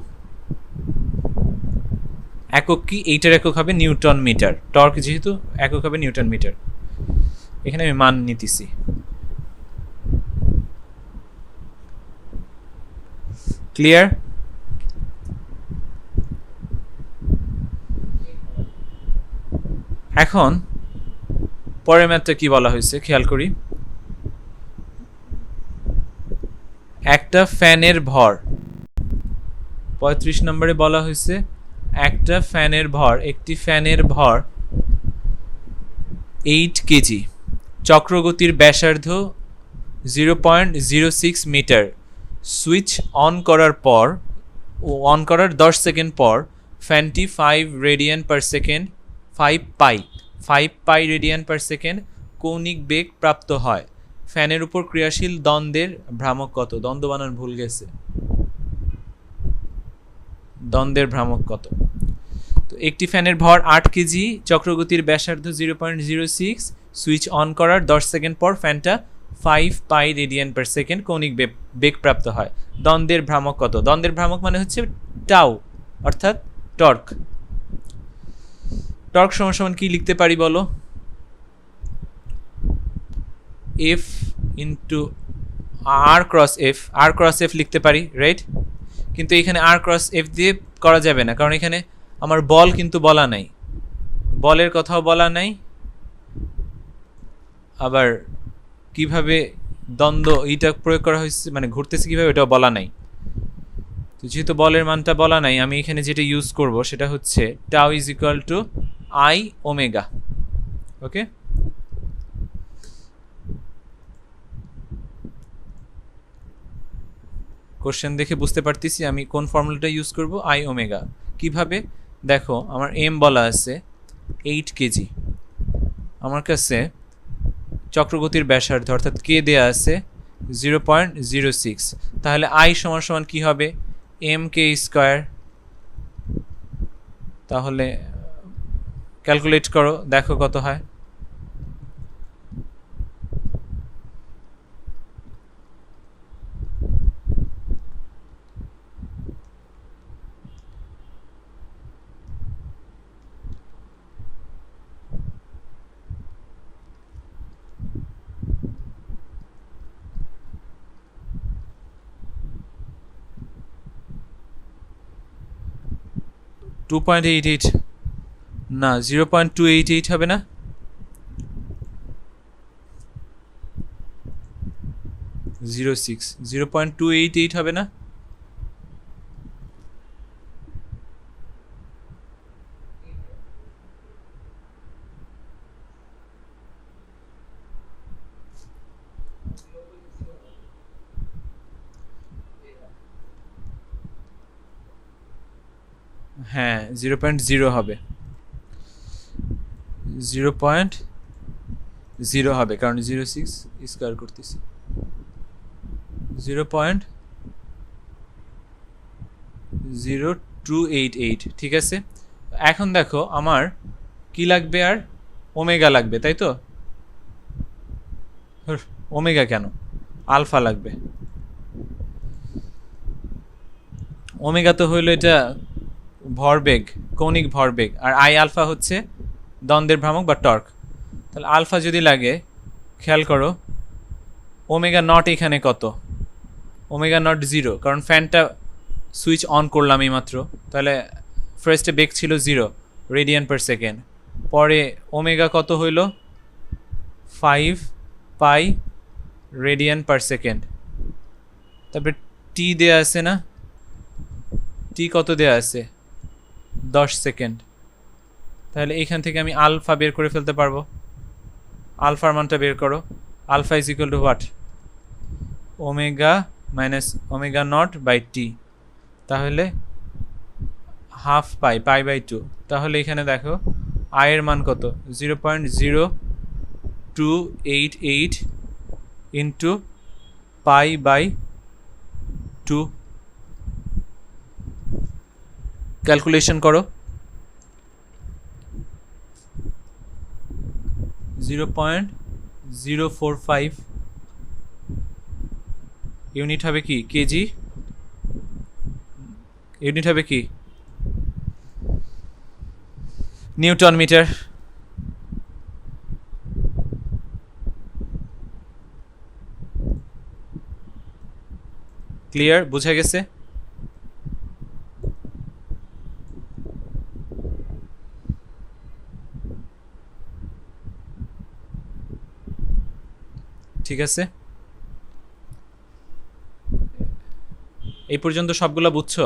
একক কি, এইটার একক হবে নিউটন মিটার, টর্ক যেহেতু একক হবে নিউটন মিটার, এখানে আমি মান নিতেছি। ক্লিয়ার? এখন পরের ম্যাথটা কি বলা হয়েছে খেয়াল করি, একটা ফ্যানের ভর, 35 নম্বরে বলা হয়েছে একটা ফ্যানের ভর, একটি ফ্যানের ভর 8 কেজি, চক্রগতির ব্যাসার্ধ 0.06 মিটার, সুইচ অন করার পর, অন করার 10 সেকেন্ড পর ফ্যানটি 5 রেডিয়ান পার সেকেন্ড, 5 পাই রেডিয়ান পার সেকেন্ড কৌণিক বেগ প্রাপ্ত হয়, ফ্যানের উপর ক্রিয়াশীল দ্বন্দ্বের ভ্রামক কত, দ্বন্দ্ব বানান ভুল গেছে, দ্বন্দ্বের ভ্রামক কত। তো একটি ফ্যানের ভর 8 কেজি, চক্রগতির ব্যাসার্ধ 0.06, সুইচ অন করার 10 সেকেন্ড পর ফ্যানটা 5 পাই রেডিয়ান পার সেকেন্ড কৌণিক বেগ প্রাপ্ত হয়, দ্বন্দ্বের ভ্রামক কত, দ্বন্দ্বের ভ্রামক মানে হচ্ছে টাউ, অর্থাৎ টর্ক। টর্ক সমান কি লিখতে পারি বলো, এফ ইন্টু আর ক্রস এফ, আর ক্রস এফ লিখতে পারি, রাইট? কিন্তু এখানে আর ক্রস এফ দিয়ে করা যাবে না, কারণ এখানে আমার বল কিন্তু বলা নাই, বলের কথাও বলা নাই, আবার কিভাবে দ্বন্দ্ব এইটা প্রয়োগ করা হয়েছে, মানে ঘুরতেছে কিভাবে, এটাও বলা নাই। তো যেহেতু বলের মানটা বলা নাই, আমি এখানে যেটা ইউজ করব সেটা হচ্ছে tau is equal to I omega, okay. Question দেখে বুঝতে পারতেছি আমি কোন ফর্মুলাটা ইউজ করব, আই ওমেগা। কিভাবে দেখো, আমার এম বলা আছে 8 কেজি, আমার কাছে চক্রগতির ব্যাসার্ধ অর্থাৎ কে দেয়া আছে 0.06, তাহলে আই সমান সমান কী হবে, এম কে স্কোয়ার। তাহলে ক্যালকুলেট করো, দেখো কত হয়। টু পয়েন্ট এইট এইট না, 0.288 হবে না? জিরো সিক্স 0.288 হবে না? হ্যাঁ, 0.0 হবে, 0.0 হবে, কারণ 06 স্কোয়ার করতেছি। 0.0288, ঠিক আছে। এখন দেখো আমার কি লাগবে, আর ওমেগা লাগবে, তাই তো? ওমেগা কেন, আলফা লাগবে। ওমেগা তো হইলো এটা ভরবেগ, কৌণিক ভরবেগ, আর আই আলফা হচ্ছে দ্বন্দ্বের ভ্রামক বা টর্ক। তাহলে আলফা যদি লাগে, খেয়াল করো ওমেগা নট এখানে কত, ওমেগা নট 0, কারণ ফ্যানটা সুইচ অন করলাম এই মাত্র। তাহলে ফার্স্টে বেগ ছিল 0 রেডিয়ান পার সেকেন্ড, পরে ওমেগা কত হইল 5 পাই রেডিয়ান পার সেকেন্ড। তারপরে টি দেয়া আছে না, টি কত দেয়া আছে 10 সেকেন্ড। তাহলে এইখান থেকে আমি আলফা বের করে ফেলতে পারবো। আলফার মানটা বের করো, alpha is equal to what, omega minus omega naught by T, তাহলে হাফ পাই, পাই বাই 2। তাহলে এখানে দেখো আয়ের মান কত, 0.0288 ইন্টু পাই বাই 2। ক্যালকুলেশন করো, 0.045 ইউনিট হবে কি, কেজি, ইউনিট হবে কি নিউটন মিটার। ক্লিয়ার, বুঝা গেছে? ঠিক আছে, এই পর্যন্ত সবগুলো বুঝছো?